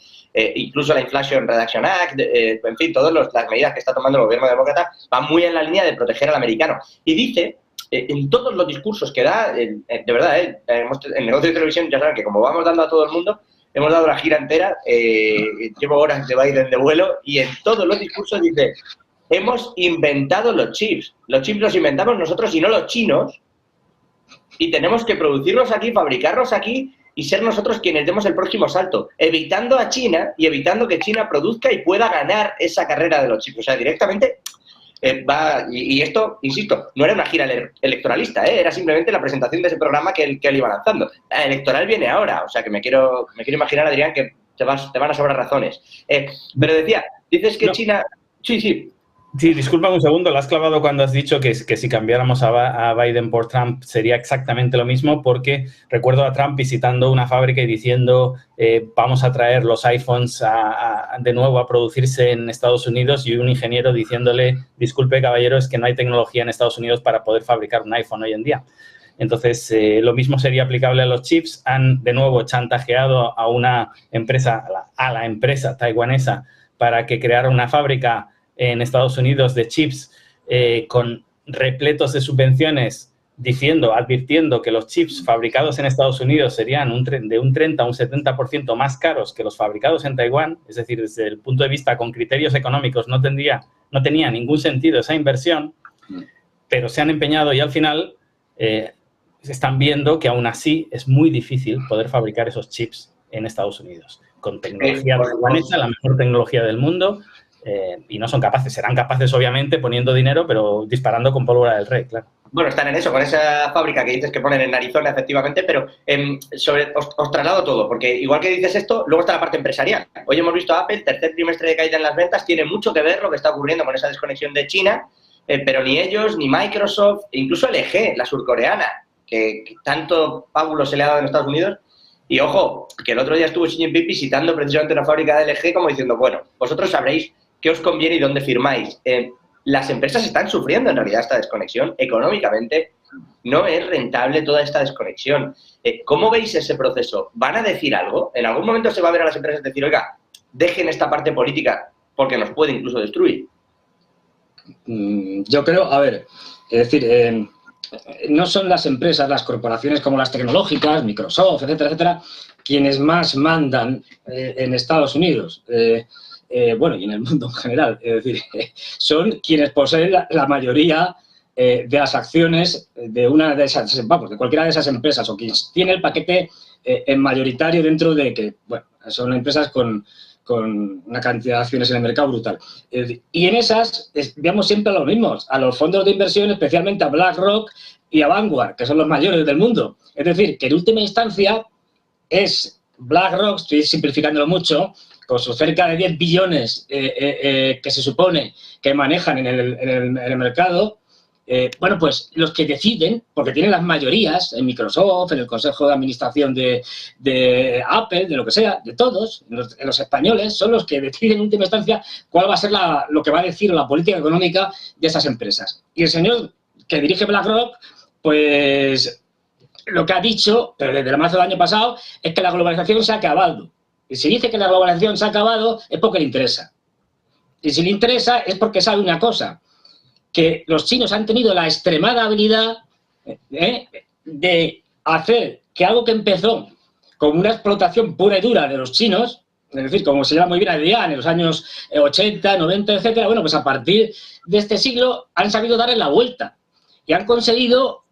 Incluso la Inflation Reduction Act, en fin, todas las medidas que está tomando el gobierno demócrata van muy en la línea de proteger al americano. Y dice, en todos los discursos que da, de verdad, en Negocio de Televisión, ya saben que como vamos dando a todo el mundo, hemos dado la gira entera, llevo horas de Biden de vuelo, y en todos los discursos dice: hemos inventado los chips los inventamos nosotros y no los chinos, y tenemos que producirlos aquí, fabricarlos aquí y ser nosotros quienes demos el próximo salto, evitando a China y evitando que China produzca y pueda ganar esa carrera de los chips. O sea, directamente y esto, insisto, no era una gira electoralista, era simplemente la presentación de ese programa que él iba lanzando. La electoral viene ahora, o sea, que me quiero imaginar, Adrián, que te van a sobrar razones. Pero dices que no. China... Sí. Sí, disculpa un segundo, lo has clavado cuando has dicho que si cambiáramos a Biden por Trump sería exactamente lo mismo, porque recuerdo a Trump visitando una fábrica y diciendo vamos a traer los iPhones de nuevo a producirse en Estados Unidos, y un ingeniero diciéndole: disculpe, caballero, es que no hay tecnología en Estados Unidos para poder fabricar un iPhone hoy en día. Entonces, lo mismo sería aplicable a los chips. Han, de nuevo, chantajeado a una empresa, a la empresa taiwanesa, para que creara una fábrica en Estados Unidos de chips con repletos de subvenciones, advirtiendo que los chips fabricados en Estados Unidos serían de un 30 a un 70% más caros que los fabricados en Taiwán. Es decir, desde el punto de vista con criterios económicos no tenía ningún sentido esa inversión, pero se han empeñado y al final están viendo que aún así es muy difícil poder fabricar esos chips en Estados Unidos con tecnología taiwanesa, la mejor tecnología del mundo. Y no son capaces, serán capaces obviamente poniendo dinero, pero disparando con pólvora del rey, claro. Bueno, están en eso, con esa fábrica que dices que ponen en Arizona, efectivamente, pero os traslado todo, porque igual que dices esto, luego está la parte empresarial. Hoy hemos visto a Apple, tercer trimestre de caída en las ventas, tiene mucho que ver lo que está ocurriendo con esa desconexión de China, pero ni ellos, ni Microsoft, incluso LG, la surcoreana, que tanto pábulo se le ha dado en Estados Unidos. Y ojo, que el otro día estuvo Xi Jinping visitando precisamente una fábrica de LG como diciendo: bueno, vosotros sabréis qué os conviene y dónde firmáis. Las empresas están sufriendo en realidad esta desconexión. Económicamente no es rentable toda esta desconexión. ¿Cómo veis ese proceso? ¿Van a decir algo? ¿En algún momento se va a ver a las empresas decir: oiga, dejen esta parte política porque nos puede incluso destruir? Yo creo, a ver, es decir, no son las empresas, las corporaciones como las tecnológicas, Microsoft, etcétera, etcétera, quienes más mandan en Estados Unidos. Bueno, y en el mundo en general, es decir, son quienes poseen la mayoría de las acciones de una de esas, vamos, de cualquiera de esas empresas, o quien tiene el paquete en mayoritario dentro de que, bueno, son empresas con una cantidad de acciones en el mercado brutal. Y en esas, veamos siempre a los mismos, a los fondos de inversión, especialmente a BlackRock y a Vanguard, que son los mayores del mundo. Es decir, que en última instancia es BlackRock, estoy simplificándolo mucho, con sus cerca de 10 billones que se supone que manejan en el mercado, bueno, pues los que deciden, porque tienen las mayorías en Microsoft, en el Consejo de Administración de Apple, de lo que sea, de todos, los españoles, son los que deciden en última instancia cuál va a ser lo que va a decir la política económica de esas empresas. Y el señor que dirige BlackRock, pues lo que ha dicho, pero desde marzo del año pasado, es que la globalización se ha acabado. Y si dice que la globalización se ha acabado, es porque le interesa. Y si le interesa, es porque sabe una cosa, que los chinos han tenido la extremada habilidad de hacer que algo que empezó como una explotación pura y dura de los chinos, es decir, como se llama muy bien Adrián, en los años 80, 90, etcétera, bueno, pues a partir de este siglo han sabido darle la vuelta y han conseguido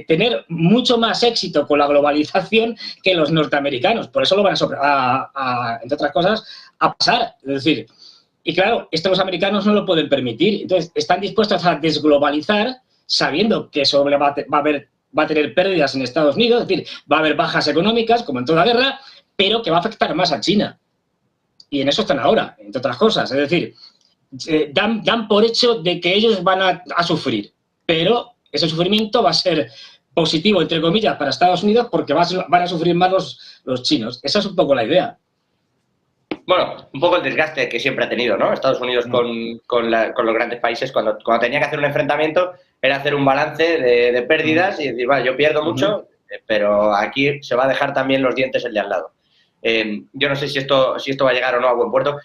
tener mucho más éxito con la globalización que los norteamericanos. Por eso lo van entre otras cosas, a pasar. Es decir, y claro, esto los americanos no lo pueden permitir. Entonces, están dispuestos a desglobalizar sabiendo que eso va a tener pérdidas en Estados Unidos, es decir, va a haber bajas económicas, como en toda guerra, pero que va a afectar más a China. Y en eso están ahora, entre otras cosas. Es decir, dan por hecho de que ellos van a sufrir, pero ese sufrimiento va a ser positivo, entre comillas, para Estados Unidos porque van a sufrir más los chinos. Esa es un poco la idea. Bueno, un poco el desgaste que siempre ha tenido, ¿no? Estados Unidos con los grandes países, cuando tenía que hacer un enfrentamiento, era hacer un balance de pérdidas y decir, vale, yo pierdo mucho, pero aquí se va a dejar también los dientes el de al lado. Yo no sé si esto va a llegar o no a buen puerto,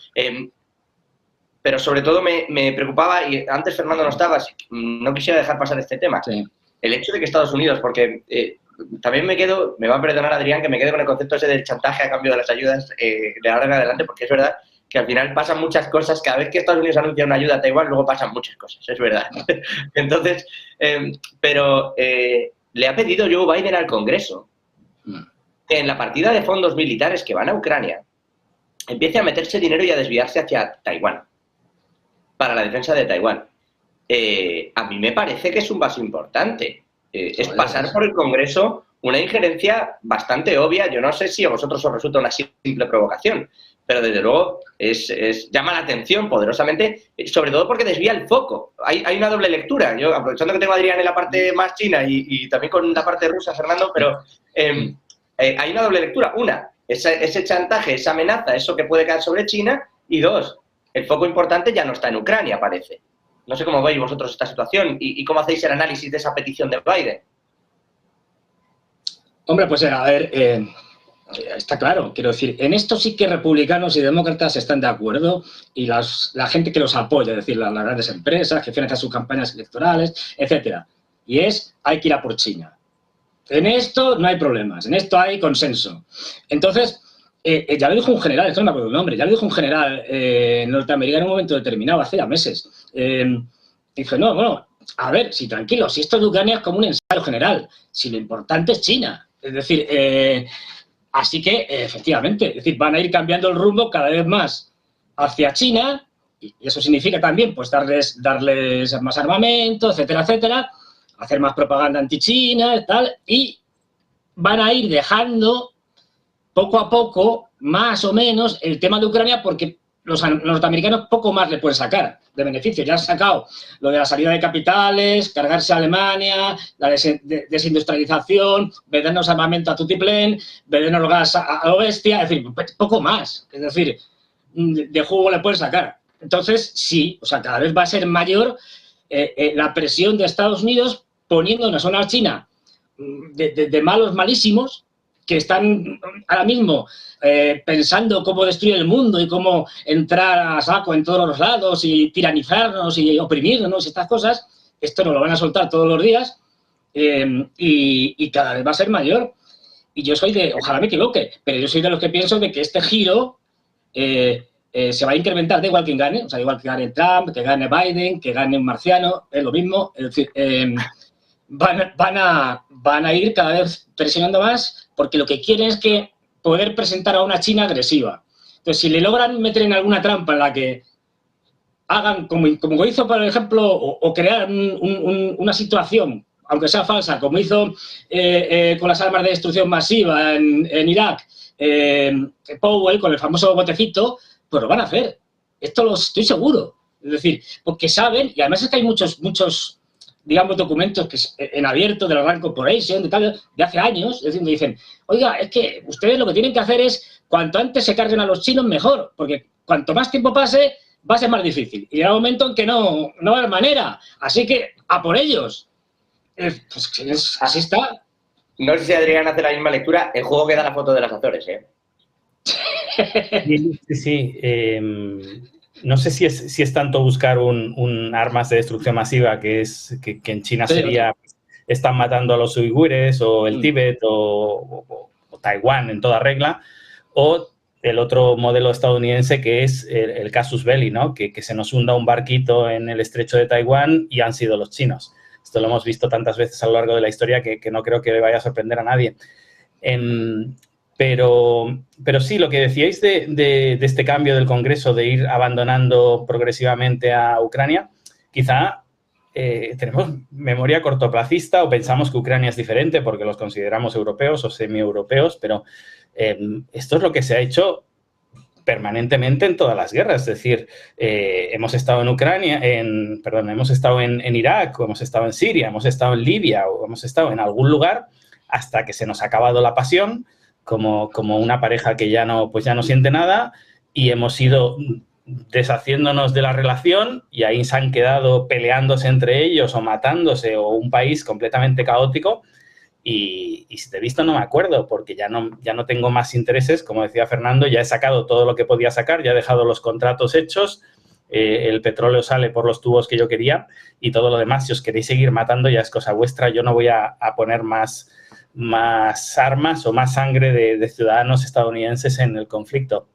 pero sobre todo me preocupaba, y antes Fernando no estaba, no quisiera dejar pasar este tema, sí. El hecho de que Estados Unidos, porque también me va a perdonar Adrián que me quede con el concepto ese del chantaje a cambio de las ayudas de ahora en adelante, porque es verdad que al final pasan muchas cosas, cada vez que Estados Unidos anuncia una ayuda a Taiwán, luego pasan muchas cosas, es verdad. Entonces, pero le ha pedido Joe Biden al Congreso que en la partida de fondos militares que van a Ucrania empiece a meterse dinero y a desviarse hacia Taiwán, para la defensa de Taiwán. A mí me parece que es un paso importante. Es pasar por el Congreso una injerencia bastante obvia. Yo no sé si a vosotros os resulta una simple provocación, pero desde luego llama la atención poderosamente, sobre todo porque desvía el foco. Hay una doble lectura. Yo, aprovechando que tengo a Adrián en la parte más china y también con la parte rusa, Fernando, pero hay una doble lectura. Una, ese chantaje, esa amenaza, eso que puede caer sobre China, y dos, el foco importante ya no está en Ucrania, parece. No sé cómo veis vosotros esta situación y cómo hacéis el análisis de esa petición de Biden. Hombre, pues a ver, está claro. Quiero decir, en esto sí que republicanos y demócratas están de acuerdo y la gente que los apoya, es decir, las grandes empresas que financian sus campañas electorales, etcétera. Y hay que ir a por China. En esto no hay problemas, en esto hay consenso. Entonces, ya lo dijo un general, esto no me acuerdo el nombre, ya lo dijo un general norteamericano en un momento determinado, hace ya meses. Dice, no, bueno, a ver, si tranquilo, si esto de Ucrania es como un ensayo general, si lo importante es China. Es decir, así que, efectivamente, es decir, van a ir cambiando el rumbo cada vez más hacia China, y eso significa también, pues, darles más armamento, etcétera, etcétera, hacer más propaganda anti-China y tal, y van a ir dejando poco a poco, más o menos, el tema de Ucrania, porque los norteamericanos poco más le pueden sacar de beneficio. Ya han sacado lo de la salida de capitales, cargarse a Alemania, la desindustrialización, vendernos armamento a tutiplén, vendernos gas a lo bestia, es decir, poco más. Es decir, de jugo le pueden sacar. Entonces, sí, o sea, cada vez va a ser mayor la presión de Estados Unidos poniendo una zona china de malos malísimos, que están ahora mismo pensando cómo destruir el mundo y cómo entrar a saco en todos los lados y tiranizarnos y oprimirnos y estas cosas. Esto nos lo van a soltar todos los días y cada vez va a ser mayor. Y yo soy ojalá me equivoque, pero yo soy de los que pienso de que este giro se va a incrementar, da igual quien gane, o sea, igual que gane Trump, que gane Biden, que gane un marciano, es lo mismo. Es decir, van a ir cada vez presionando más porque lo que quieren es que poder presentar a una China agresiva. Entonces, si le logran meter en alguna trampa en la que hagan, como hizo, por ejemplo, o crear una situación, aunque sea falsa, como hizo con las armas de destrucción masiva en Irak, Powell, con el famoso botecito, pues lo van a hacer. Esto lo estoy seguro. Es decir, porque saben, y además es que hay muchos digamos, documentos que en abierto de la Rand Corporation, de hace años, es decir, dicen, oiga, es que ustedes lo que tienen que hacer es, cuanto antes se carguen a los chinos, mejor, porque cuanto más tiempo pase, va a ser más difícil. Y llega un momento en que no va a haber manera. Así que, a por ellos. Pues así está. No sé si Adrián hace la misma lectura. El juego que da la foto de las Azores, ¿eh? Sí. No sé si es tanto buscar un armas de destrucción masiva, que en China sería están matando a los uigures o el Tíbet o Taiwán en toda regla, o el otro modelo estadounidense que es el casus belli, ¿no? Que se nos hunda un barquito en el estrecho de Taiwán y han sido los chinos. Esto lo hemos visto tantas veces a lo largo de la historia que no creo que vaya a sorprender a nadie. Pero sí, lo que decíais de este cambio del Congreso, de ir abandonando progresivamente a Ucrania, quizá tenemos memoria cortoplacista o pensamos que Ucrania es diferente porque los consideramos europeos o semi-europeos, pero esto es lo que se ha hecho permanentemente en todas las guerras. Es decir, hemos estado en Ucrania, hemos estado en Irak, o hemos estado en Siria, hemos estado en Libia o hemos estado en algún lugar hasta que se nos ha acabado la pasión, como una pareja que ya no siente nada, y hemos ido deshaciéndonos de la relación y ahí se han quedado peleándose entre ellos o matándose, o un país completamente caótico. Y si te he visto no me acuerdo, porque ya no tengo más intereses. Como decía Fernando, ya he sacado todo lo que podía sacar, ya he dejado los contratos hechos, el petróleo sale por los tubos que yo quería, y todo lo demás, si os queréis seguir matando, ya es cosa vuestra. Yo no voy a poner más armas o más sangre de ciudadanos estadounidenses en el conflicto.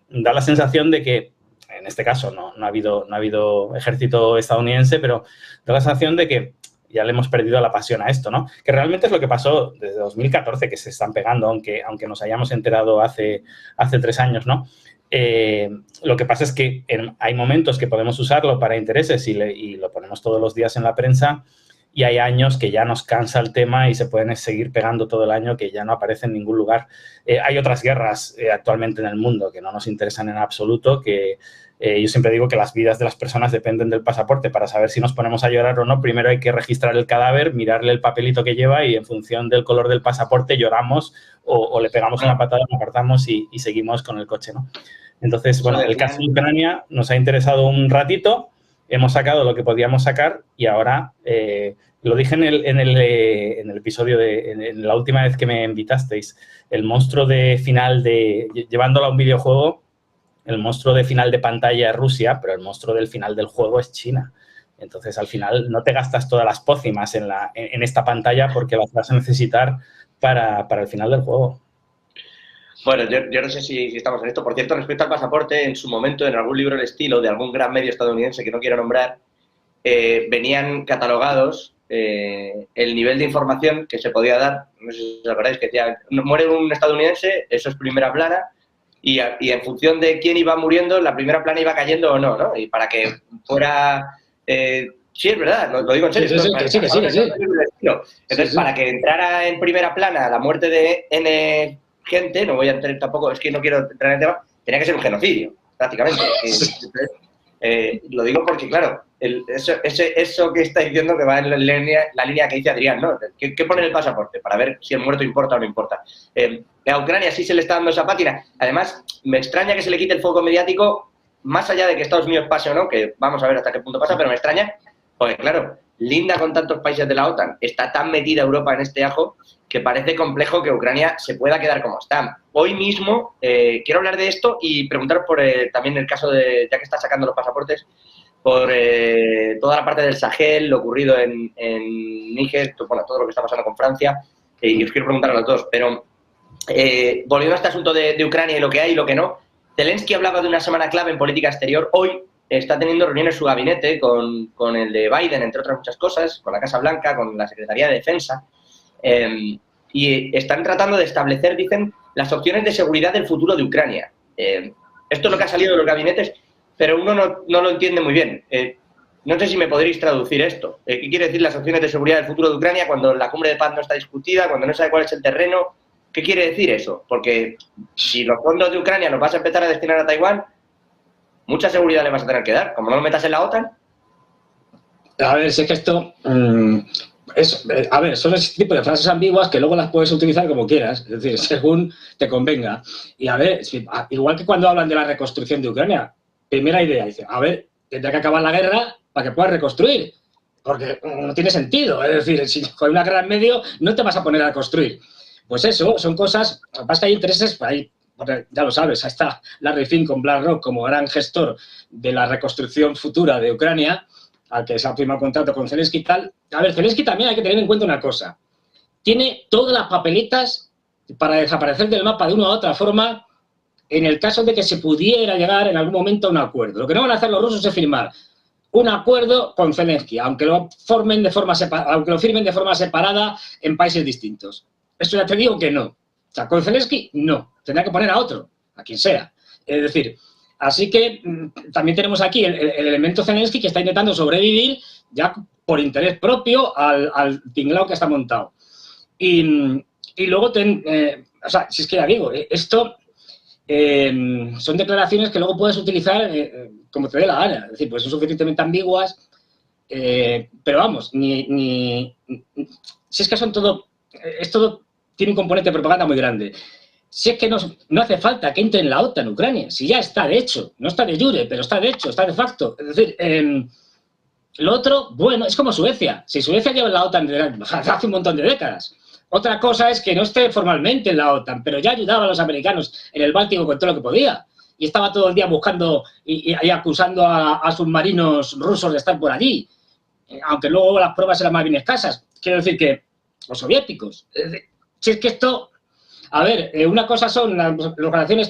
Da la sensación de que, en este caso no ha habido ejército estadounidense, pero da la sensación de que ya le hemos perdido la pasión a esto, ¿no? Que realmente es lo que pasó desde 2014, que se están pegando, aunque nos hayamos enterado hace 3 años, ¿no? Lo que pasa es que hay momentos que podemos usarlo para intereses y lo ponemos todos los días en la prensa, y hay años que ya nos cansa el tema y se pueden seguir pegando todo el año, que ya no aparece en ningún lugar. Hay otras guerras actualmente en el mundo que no nos interesan en absoluto, que yo siempre digo que las vidas de las personas dependen del pasaporte. Para saber si nos ponemos a llorar o no, primero hay que registrar el cadáver, mirarle el papelito que lleva, y en función del color del pasaporte lloramos o le pegamos una patada, nos apartamos y seguimos con el coche, ¿no? Entonces, bueno, el caso de Ucrania nos ha interesado un ratito, hemos sacado lo que podíamos sacar y ahora, lo dije en el episodio, en la última vez que me invitasteis, el monstruo de final llevándolo a un videojuego, el monstruo de final de pantalla es Rusia, pero el monstruo del final del juego es China. Entonces, al final, no te gastas todas las pócimas en esta pantalla porque las vas a necesitar para el final del juego. Bueno, yo no sé si estamos en esto. Por cierto, respecto al pasaporte, en su momento, en algún libro del estilo de algún gran medio estadounidense que no quiero nombrar, venían catalogados el nivel de información que se podía dar. No sé si os acordáis, que decía, muere un estadounidense, eso es primera plana, y en función de quién iba muriendo, la primera plana iba cayendo o no, ¿no? Y para que fuera... sí, es verdad, lo digo en serio. Sí. Entonces, para que entrara en primera plana la muerte de N gente, no voy a entrar tampoco, es que no quiero entrar en el tema, tenía que ser un genocidio, prácticamente. Lo digo porque, claro, eso que está diciendo que va en la línea que dice Adrián, ¿no? ¿Qué pone en el pasaporte? Para ver si el muerto importa o no importa. A Ucrania sí se le está dando esa pátina. Además, me extraña que se le quite el foco mediático, más allá de que Estados Unidos pase o no, que vamos a ver hasta qué punto pasa, pero me extraña, porque, claro, linda con tantos países de la OTAN, está tan metida Europa en este ajo que parece complejo que Ucrania se pueda quedar como está. Hoy mismo quiero hablar de esto y preguntar por también el caso de, ya que está sacando los pasaportes, por toda la parte del Sahel, lo ocurrido en Níger, bueno, todo lo que está pasando con Francia, y os quiero preguntar a los dos, pero volviendo a este asunto de Ucrania y lo que hay y lo que no, Zelensky hablaba de una semana clave en política exterior. Hoy está teniendo reuniones en su gabinete con el de Biden, entre otras muchas cosas, con la Casa Blanca, con la Secretaría de Defensa, y están tratando de establecer, dicen, las opciones de seguridad del futuro de Ucrania. Esto es lo que ha salido de los gabinetes, pero uno no lo entiende muy bien. No sé si me podréis traducir esto. ¿Qué quiere decir las opciones de seguridad del futuro de Ucrania cuando la cumbre de paz no está discutida, cuando no sabe cuál es el terreno? ¿Qué quiere decir eso? Porque si los fondos de Ucrania los vas a empezar a destinar a Taiwán, mucha seguridad le vas a tener que dar. Como no lo metas en la OTAN. A ver, si es que esto... son ese tipo de frases ambiguas que luego las puedes utilizar como quieras, es decir, según te convenga. Y a ver, igual que cuando hablan de la reconstrucción de Ucrania, primera idea, dice, a ver, tendrá que acabar la guerra para que puedas reconstruir, porque no tiene sentido, es decir, si con una guerra en medio no te vas a poner a construir. Pues eso, son cosas, lo que pasa es que hay intereses, ahí, ya lo sabes, ahí está Larry Fink con BlackRock como gran gestor de la reconstrucción futura de Ucrania. al que se ha firmado contrato con Zelensky y tal. A ver, Zelensky también hay que tener en cuenta una cosa. Tiene todas las papeletas para desaparecer del mapa de una u otra forma en el caso de que se pudiera llegar en algún momento a un acuerdo. Lo que no van a hacer los rusos es firmar un acuerdo con Zelensky, aunque lo firmen de forma separada en países distintos. Eso ya te digo que no. O sea, con Zelensky no. Tendrá que poner a otro, a quien sea. Es decir, así que también tenemos aquí el elemento Zelensky que está intentando sobrevivir ya por interés propio al tinglao que está montado. Y luego, o sea, si es que ya digo, esto son declaraciones que luego puedes utilizar como te dé la gana. Es decir, pues son suficientemente ambiguas, pero vamos, si es que son todo, tiene un componente de propaganda muy grande. Si es que no hace falta que entre en la OTAN Ucrania, si ya está de hecho, no está de jure, pero está de hecho, está de facto. Es decir, lo otro, bueno, es como Suecia. Si Suecia lleva en la OTAN hace un montón de décadas. Otra cosa es que no esté formalmente en la OTAN, pero ya ayudaba a los americanos en el Báltico con todo lo que podía. Y estaba todo el día buscando y acusando a submarinos rusos de estar por allí. Aunque luego las pruebas eran más bien escasas. Quiero decir que los soviéticos. Si es que esto... A ver, una cosa son las relaciones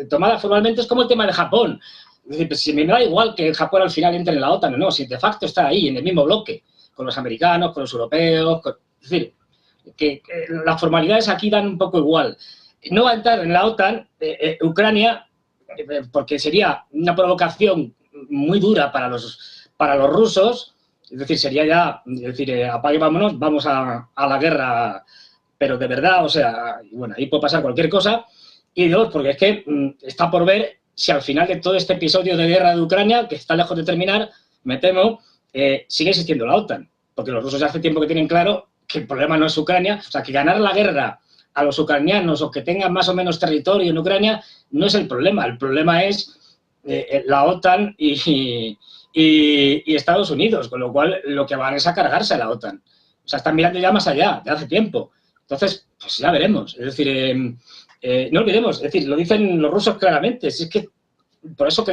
tomadas formalmente, es como el tema de Japón. Es decir, pues, si me da igual que Japón al final entre en la OTAN o no, si de facto está ahí, en el mismo bloque, con los americanos, con los europeos... es decir, que las formalidades aquí dan un poco igual. No va a entrar en la OTAN Ucrania porque sería una provocación muy dura para los rusos, es decir, sería ya, apague, vámonos, vamos a la guerra, pero de verdad, o sea, bueno, ahí puede pasar cualquier cosa. Y dos, porque es que está por ver si al final de todo este episodio de guerra de Ucrania, que está lejos de terminar, me temo, sigue existiendo la OTAN, porque los rusos ya hace tiempo que tienen claro que el problema no es Ucrania, o sea, que ganar la guerra a los ucranianos o que tengan más o menos territorio en Ucrania no es el problema es la OTAN y Estados Unidos, con lo cual lo que van es a cargarse a la OTAN. O sea, están mirando ya más allá, de hace tiempo. Entonces, pues ya veremos. Es decir, no olvidemos, es decir, lo dicen los rusos claramente, si es que por eso que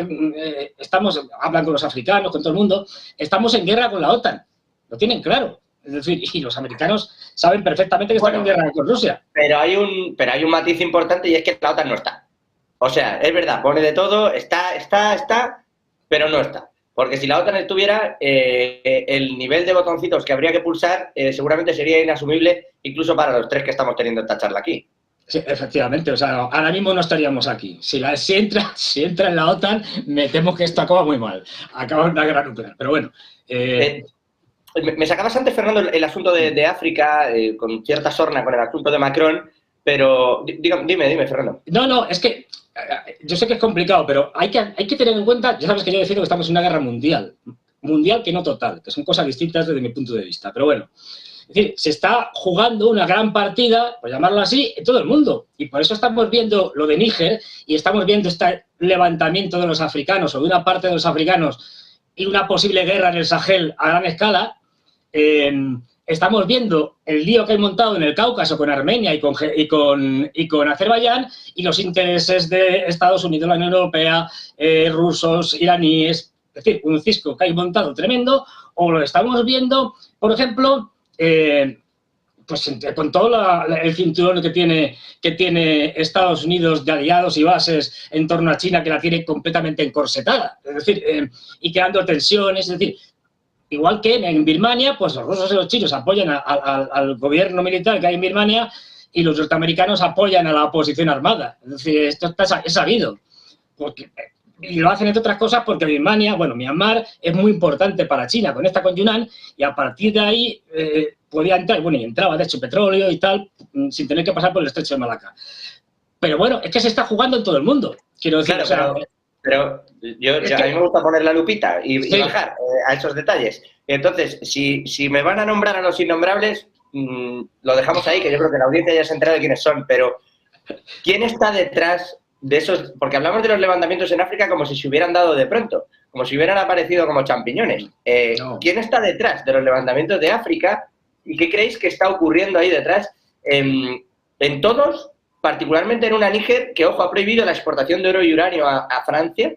hablan con los africanos, con todo el mundo, estamos en guerra con la OTAN, lo tienen claro. Es decir, y los americanos saben perfectamente que están en guerra con Rusia. Pero hay un matiz importante y es que la OTAN no está. O sea, es verdad, pone de todo, está, pero no está. Porque si la OTAN estuviera, el nivel de botoncitos que habría que pulsar seguramente sería inasumible incluso para los tres que estamos teniendo esta charla aquí. Sí, efectivamente, o sea, ahora mismo no estaríamos aquí. Si entra en la OTAN, me temo que esto acaba muy mal. Acaba en una guerra nuclear, pero bueno... Me sacabas antes, Fernando, el asunto de África, con cierta sorna con el asunto de Macron, pero dime, Fernando. No, es que yo sé que es complicado, pero hay que tener en cuenta, ya sabes que yo decido que estamos en una guerra mundial que no total, que son cosas distintas desde mi punto de vista, pero bueno. Es decir, se está jugando una gran partida, por llamarlo así, en todo el mundo. Y por eso estamos viendo lo de Níger y estamos viendo este levantamiento de los africanos o de una parte de los africanos y una posible guerra en el Sahel a gran escala. Estamos viendo el lío que hay montado en el Cáucaso con Armenia y con Azerbaiyán y los intereses de Estados Unidos, la Unión Europea, rusos, iraníes, es decir, un cisco que hay montado tremendo, o lo estamos viendo, por ejemplo, pues con todo el cinturón que tiene Estados Unidos de aliados y bases en torno a China, que la tiene completamente encorsetada, es decir, y creando tensiones, es decir, igual que en Birmania, pues los rusos y los chinos apoyan al gobierno militar que hay en Birmania y los norteamericanos apoyan a la oposición armada. Es decir, esto es sabido. Y lo hacen entre otras cosas porque Myanmar es muy importante para China, conecta con Yunnan y a partir de ahí podía entrar, y entraba de hecho petróleo y tal, sin tener que pasar por el estrecho de Malaca. Pero bueno, es que se está jugando en todo el mundo. Quiero decir, claro, pero a mí me gusta poner la lupita y bajar a esos detalles. Entonces, si me van a nombrar a los innombrables, lo dejamos ahí, que yo creo que la audiencia ya se ha enterado de quiénes son, pero ¿quién está detrás de esos? Porque hablamos de los levantamientos en África como si se hubieran dado de pronto, como si hubieran aparecido como champiñones. No. ¿Quién está detrás de los levantamientos de África y qué creéis que está ocurriendo ahí detrás en todos? Particularmente en una Níger que, ojo, ha prohibido la exportación de oro y uranio a Francia,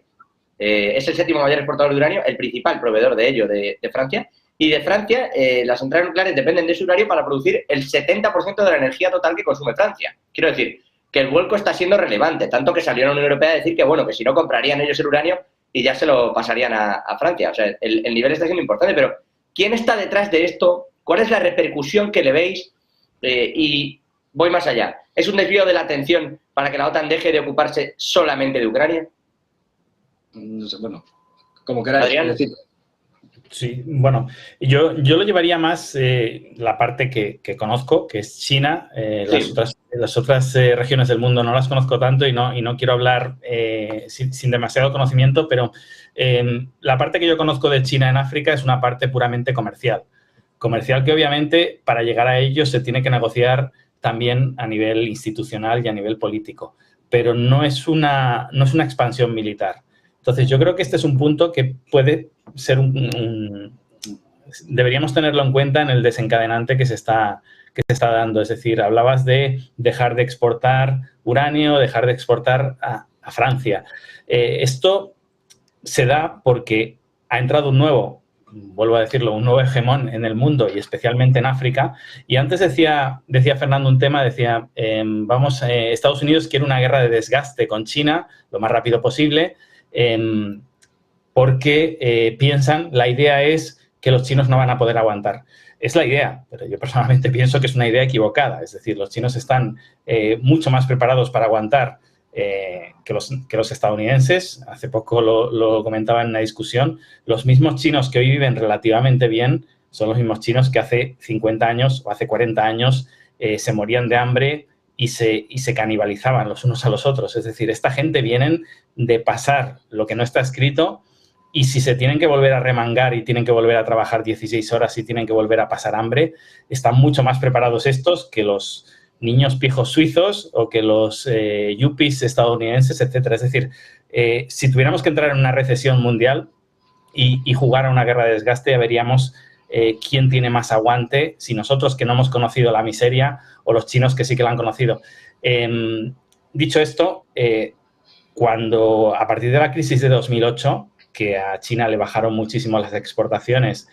es el séptimo mayor exportador de uranio, el principal proveedor de ello de Francia. Y de Francia, las centrales nucleares dependen de su uranio para producir el 70% de la energía total que consume Francia. Quiero decir que el vuelco está siendo relevante, tanto que salió la Unión Europea a decir que, bueno, que si no comprarían ellos el uranio y ya se lo pasarían a Francia. O sea, el nivel está siendo importante, pero ¿quién está detrás de esto? ¿Cuál es la repercusión que le veis? Y voy más allá. ¿Es un desvío de la atención para que la OTAN deje de ocuparse solamente de Ucrania? No sé, bueno, como queráis decir. Sí, bueno, yo lo llevaría más la parte que conozco, que es China. Sí. Las otras regiones del mundo no las conozco tanto y no quiero hablar sin demasiado conocimiento, pero la parte que yo conozco de China en África es una parte puramente comercial. Comercial que obviamente para llegar a ello se tiene que negociar también a nivel institucional y a nivel político, pero no es una expansión militar. Entonces, yo creo que este es un punto que puede ser deberíamos tenerlo en cuenta en el desencadenante que se está dando. Es decir, hablabas de dejar de exportar uranio, dejar de exportar a Francia. Esto se da porque ha entrado vuelvo a decirlo, un nuevo hegemón en el mundo y especialmente en África. Y antes decía Fernando un tema, decía, Estados Unidos quiere una guerra de desgaste con China lo más rápido posible, porque la idea es que los chinos no van a poder aguantar. Es la idea, pero yo personalmente pienso que es una idea equivocada. Es decir, los chinos están mucho más preparados para aguantar que los estadounidenses. Hace poco lo comentaba en una discusión. Los mismos chinos que hoy viven relativamente bien son los mismos chinos que hace 50 años o hace 40 años se morían de hambre y se canibalizaban los unos a los otros. Es decir, esta gente vienen de pasar lo que no está escrito y si se tienen que volver a remangar y tienen que volver a trabajar 16 horas y tienen que volver a pasar hambre, están mucho más preparados estos que los niños pijos suizos o que los yuppies estadounidenses, etcétera. Es decir, si tuviéramos que entrar en una recesión mundial y jugar a una guerra de desgaste, ya veríamos quién tiene más aguante, si nosotros que no hemos conocido la miseria o los chinos que sí que la han conocido. Dicho esto, a partir de la crisis de 2008, que a China le bajaron muchísimo las exportaciones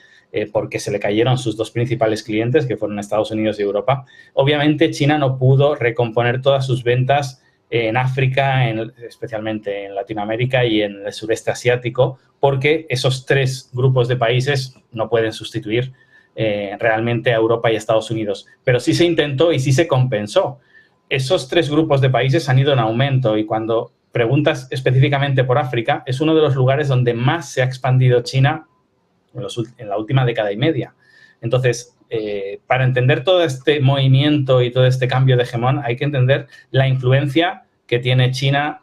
porque se le cayeron sus dos principales clientes, que fueron Estados Unidos y Europa, obviamente China no pudo recomponer todas sus ventas en África, especialmente en Latinoamérica y en el sureste asiático, porque esos tres grupos de países no pueden sustituir realmente a Europa y a Estados Unidos. Pero sí se intentó y sí se compensó. Esos tres grupos de países han ido en aumento y cuando preguntas específicamente por África, es uno de los lugares donde más se ha expandido China en la última década y media. Entonces, para entender todo este movimiento y todo este cambio de hegemón, hay que entender la influencia que tiene China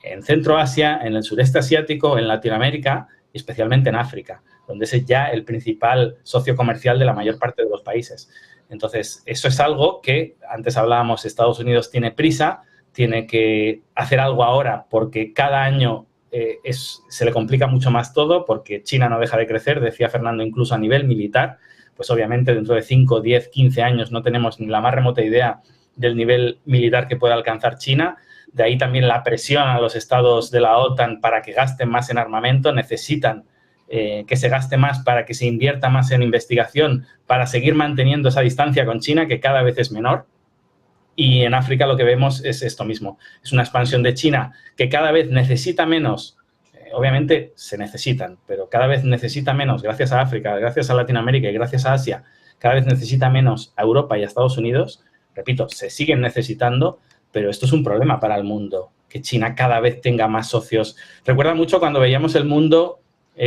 en Centroasia, en el sureste asiático, en Latinoamérica y especialmente en África, donde es ya el principal socio comercial de la mayor parte de los países. Entonces, eso es algo que, antes hablábamos, Estados Unidos tiene prisa, tiene que hacer algo ahora porque cada año se le complica mucho más todo porque China no deja de crecer, decía Fernando, incluso a nivel militar. Pues obviamente dentro de 5, 10, 15 años no tenemos ni la más remota idea del nivel militar que pueda alcanzar China. De ahí también la presión a los estados de la OTAN para que gasten más en armamento. Necesitan que se gaste más para que se invierta más en investigación para seguir manteniendo esa distancia con China que cada vez es menor. Y en África lo que vemos es esto mismo. Es una expansión de China que cada vez necesita menos. Obviamente se necesitan, pero cada vez necesita menos gracias a África, gracias a Latinoamérica y gracias a Asia. Cada vez necesita menos a Europa y a Estados Unidos. Repito, se siguen necesitando, pero esto es un problema para el mundo, que China cada vez tenga más socios. Recuerda mucho cuando veíamos el mundo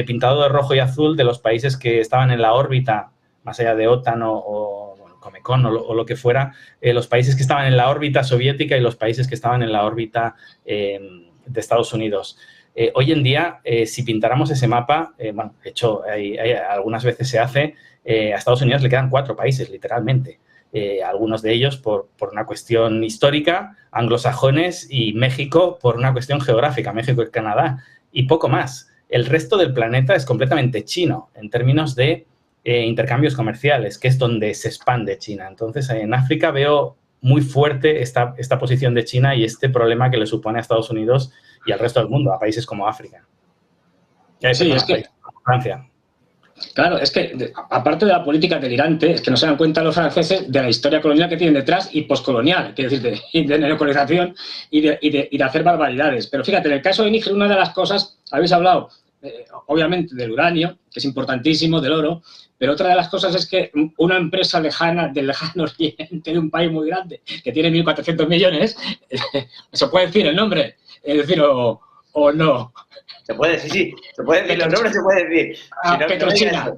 pintado de rojo y azul de los países que estaban en la órbita, más allá de OTAN o Comecon o lo que fuera, los países que estaban en la órbita soviética y los países que estaban en la órbita de Estados Unidos. Hoy en día, si pintáramos ese mapa, de hecho, algunas veces se hace, a Estados Unidos le quedan 4 países, literalmente. Algunos de ellos por una cuestión histórica, anglosajones, y México por una cuestión geográfica, México y Canadá, y poco más. El resto del planeta es completamente chino en términos de intercambios comerciales, que es donde se expande China. Entonces, en África veo muy fuerte esta posición de China y este problema que le supone a Estados Unidos y al resto del mundo, a países como África. Sí, es que Francia. Claro, es que aparte de la política delirante, es que no se dan cuenta los franceses de la historia colonial que tienen detrás y poscolonial, quiero decir, de neocolonización y de hacer barbaridades. Pero fíjate, en el caso de Níger, una de las cosas, habéis hablado, obviamente, del uranio, que es importantísimo, del oro, pero otra de las cosas es que una empresa lejana, del lejano oriente, de un país muy grande, que tiene 1.400 millones, ¿se puede decir el nombre? Es decir, o no. Se puede, sí, se puede decir, los nombres se puede decir. Si no, Petrochina.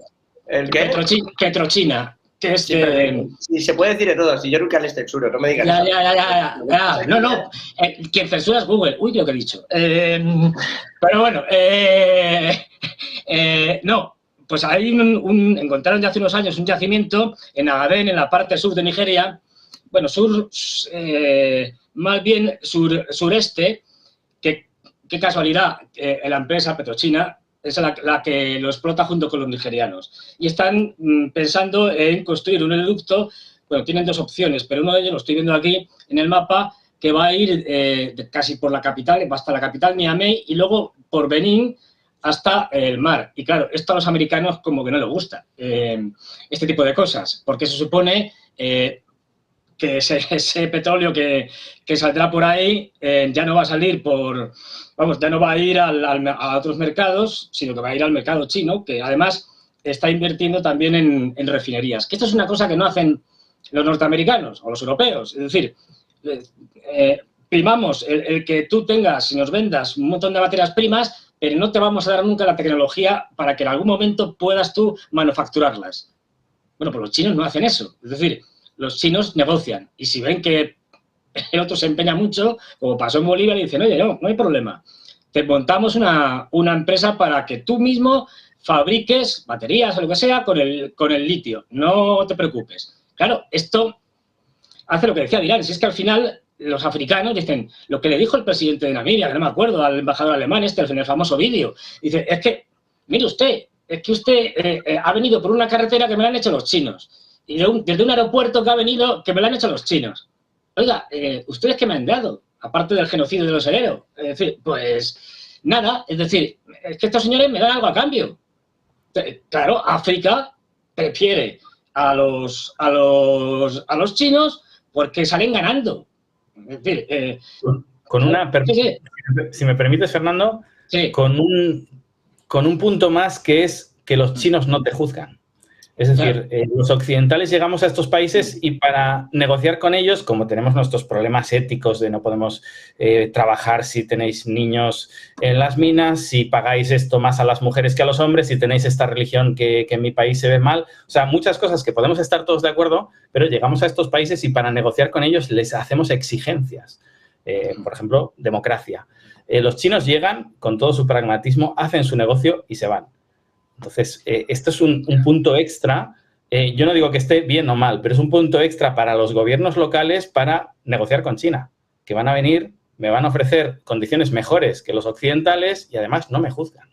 ¿El qué? Petrochina, que es... Sí, se puede decir de todo, si yo nunca les censuro, no me digan eso. Ya. No, quien censura es Google. Uy, lo que he dicho. Pero bueno, no, pues ahí encontraron ya hace unos años un yacimiento en Agadén, en la parte sur de Nigeria, bueno, más bien sureste, que qué casualidad, la empresa Petrochina es la que lo explota junto con los nigerianos. Y están pensando en construir un oleoducto, bueno, tienen dos opciones, pero uno de ellos lo estoy viendo aquí en el mapa, que va a ir casi por la capital, va hasta la capital Niamey y luego por Benín hasta el mar. Y claro, esto a los americanos como que no les gusta, este tipo de cosas, porque se supone que ese petróleo que saldrá por ahí ya no va a salir ya no va a ir a otros mercados, sino que va a ir al mercado chino, que además está invirtiendo también en refinerías. Que esto es una cosa que no hacen los norteamericanos o los europeos. Es decir, primamos el que tú tengas y nos vendas un montón de materias primas, pero no te vamos a dar nunca la tecnología para que en algún momento puedas tú manufacturarlas. Bueno, pues los chinos no hacen eso. Es decir, los chinos negocian y si ven que el otro se empeña mucho, como pasó en Bolivia, le dicen, oye, no hay problema. Te montamos una empresa para que tú mismo fabriques baterías o lo que sea con el litio. No te preocupes. Claro, esto hace lo que decía Dirán. Si es que al final los africanos dicen, lo que le dijo el presidente de Namibia, que no me acuerdo, al embajador alemán en el famoso vídeo, dice, es que, mire usted, es que usted ha venido por una carretera que me la han hecho los chinos. Y desde un aeropuerto que ha venido, que me lo han hecho los chinos. Oiga, ¿ustedes qué me han dado? Aparte del genocidio de los hereros. Es decir, pues nada. Es decir, es que estos señores me dan algo a cambio. Claro, África prefiere a los chinos porque salen ganando. Es decir, sí. Si me permites, Fernando, sí. con un punto más que es que los chinos no te juzgan. Es decir, los occidentales llegamos a estos países y para negociar con ellos, como tenemos nuestros problemas éticos de no podemos trabajar si tenéis niños en las minas, si pagáis esto más a las mujeres que a los hombres, si tenéis esta religión que en mi país se ve mal, o sea, muchas cosas que podemos estar todos de acuerdo, pero llegamos a estos países y para negociar con ellos les hacemos exigencias. Por ejemplo, democracia. Los chinos llegan con todo su pragmatismo, hacen su negocio y se van. Entonces, esto es un punto extra. Yo no digo que esté bien o mal, pero es un punto extra para los gobiernos locales para negociar con China, que van a venir, me van a ofrecer condiciones mejores que los occidentales y además no me juzgan.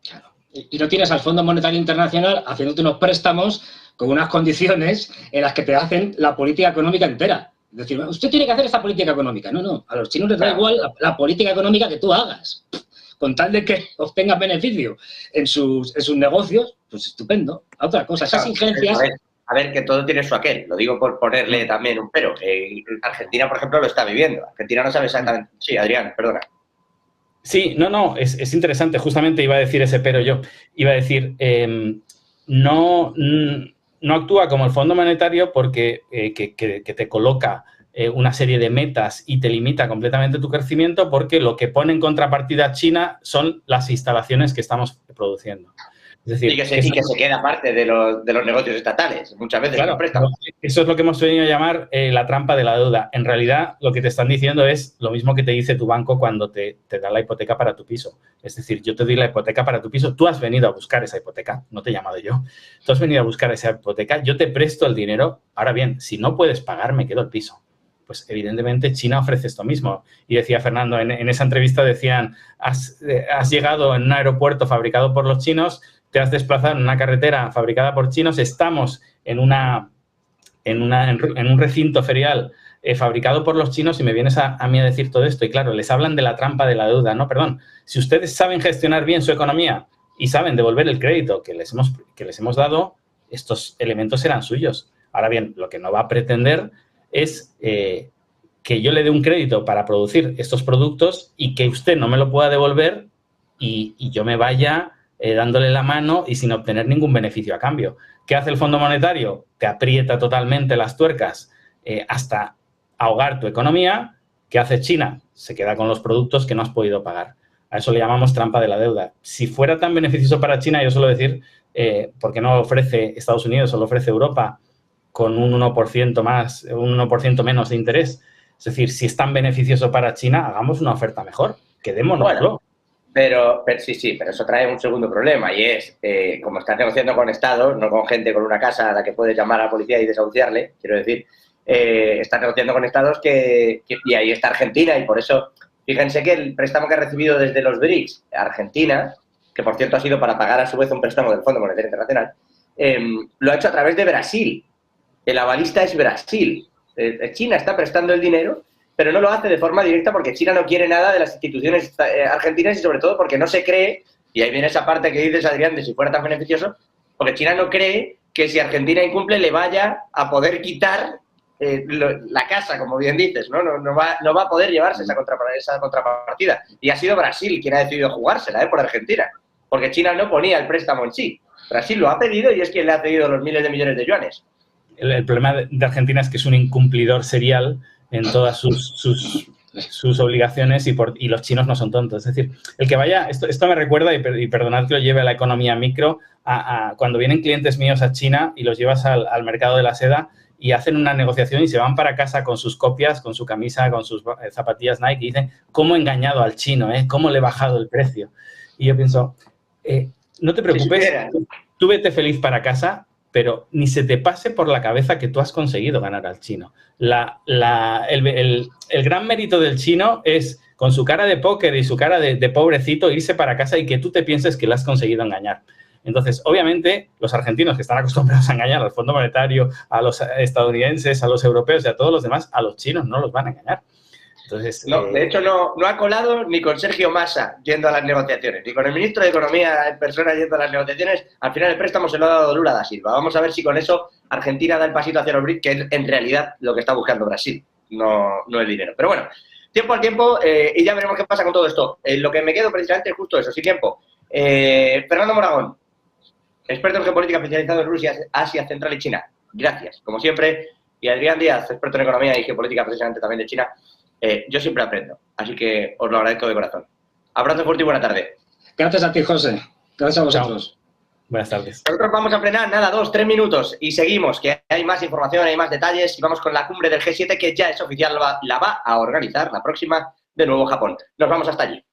Claro. Y no tienes al Fondo Monetario Internacional haciéndote unos préstamos con unas condiciones en las que te hacen la política económica entera. Es decir, usted tiene que hacer esta política económica. No, a los chinos les da igual la política económica que tú hagas. Con tal de que obtengas beneficio en sus negocios, pues estupendo. Otra cosa, esas injerencias... A ver, que todo tiene su aquel. Lo digo por ponerle también un pero. Argentina, por ejemplo, lo está viviendo. Argentina no sabe exactamente... Sí, Adrián, perdona. Sí, es interesante. Justamente iba a decir ese pero yo. Iba a decir, no actúa como el Fondo Monetario porque que te coloca una serie de metas y te limita completamente tu crecimiento porque lo que pone en contrapartida China son las instalaciones que estamos produciendo. Es decir, y que se queda parte de los negocios estatales, muchas veces. Claro, eso es lo que hemos venido a llamar la trampa de la deuda. En realidad, lo que te están diciendo es lo mismo que te dice tu banco cuando te da la hipoteca para tu piso. Es decir, yo te doy la hipoteca para tu piso, tú has venido a buscar esa hipoteca, no te he llamado yo. Tú has venido a buscar esa hipoteca, yo te presto el dinero. Ahora bien, si no puedes pagar, me quedo el piso. Pues evidentemente China ofrece esto mismo. Y decía Fernando, en esa entrevista decían, has llegado en un aeropuerto fabricado por los chinos, te has desplazado en una carretera fabricada por chinos, estamos en un recinto ferial fabricado por los chinos y me vienes a mí a decir todo esto. Y claro, les hablan de la trampa de la deuda. No, perdón, si ustedes saben gestionar bien su economía, y saben devolver el crédito que les hemos dado, estos elementos serán suyos. Ahora bien, lo que no va a pretender es que yo le dé un crédito para producir estos productos y que usted no me lo pueda devolver y yo me vaya dándole la mano y sin obtener ningún beneficio a cambio. ¿Qué hace el Fondo Monetario? Te aprieta totalmente las tuercas hasta ahogar tu economía. ¿Qué hace China? Se queda con los productos que no has podido pagar. A eso le llamamos trampa de la deuda. Si fuera tan beneficioso para China, yo suelo decir, ¿por qué no lo ofrece Estados Unidos o lo ofrece Europa con un 1% más, un 1% menos de interés? Es decir, si es tan beneficioso para China, hagamos una oferta mejor. Quedémonoslo. Bueno, pero sí, pero eso trae un segundo problema y es, como estás negociando con Estados, no con gente con una casa a la que puedes llamar a la policía y desahuciarle, quiero decir, estás negociando con Estados y ahí está Argentina y por eso, fíjense que el préstamo que ha recibido desde los BRICS, Argentina, que por cierto ha sido para pagar a su vez un préstamo del Fondo Monetario Internacional, lo ha hecho a través de Brasil. El avalista es Brasil. China está prestando el dinero, pero no lo hace de forma directa porque China no quiere nada de las instituciones argentinas y sobre todo porque no se cree, y ahí viene esa parte que dices, Adrián, de si fuera tan beneficioso, porque China no cree que si Argentina incumple le vaya a poder quitar la casa, como bien dices, ¿no? No va a poder llevarse esa contrapartida. Y ha sido Brasil quien ha decidido jugársela por Argentina, porque China no ponía el préstamo en sí. Brasil lo ha pedido y es quien le ha pedido los miles de millones de yuanes. El problema de Argentina es que es un incumplidor serial en todas sus obligaciones y los chinos no son tontos. Es decir, el que vaya, esto me recuerda, y perdonad que lo lleve a la economía micro, a cuando vienen clientes míos a China y los llevas al mercado de la seda y hacen una negociación y se van para casa con sus copias, con su camisa, con sus zapatillas Nike y dicen, ¿cómo he engañado al chino? ¿Cómo le he bajado el precio? Y yo pienso, no te preocupes, tú vete feliz para casa, pero ni se te pase por la cabeza que tú has conseguido ganar al chino. El gran mérito del chino es, con su cara de póker y su cara de pobrecito, irse para casa y que tú te pienses que le has conseguido engañar. Entonces, obviamente, los argentinos que están acostumbrados a engañar al Fondo Monetario, a los estadounidenses, a los europeos y a todos los demás, a los chinos no los van a engañar. Entonces, no, de hecho, no ha colado ni con Sergio Massa yendo a las negociaciones, ni con el ministro de Economía en persona yendo a las negociaciones. Al final el préstamo se lo ha dado Lula da Silva. Vamos a ver si con eso Argentina da el pasito hacia los BRICS, que es en realidad lo que está buscando Brasil, no el dinero. Pero bueno, tiempo al tiempo y ya veremos qué pasa con todo esto. Lo que me quedo precisamente es justo eso, sin tiempo. Fernando Moragón, experto en geopolítica especializado en Rusia, Asia Central y China. Gracias, como siempre. Y Adrián Díaz, experto en economía y geopolítica precisamente también de China. Yo siempre aprendo, así que os lo agradezco de corazón. Abrazo fuerte y buena tarde. Gracias a ti, José. Gracias a vosotros. Chao. Buenas tardes. Nosotros vamos a frenar, 2-3 minutos y seguimos, que hay más información, hay más detalles y vamos con la cumbre del G7 que ya es oficial, la va a organizar la próxima de nuevo Japón. Nos vamos hasta allí.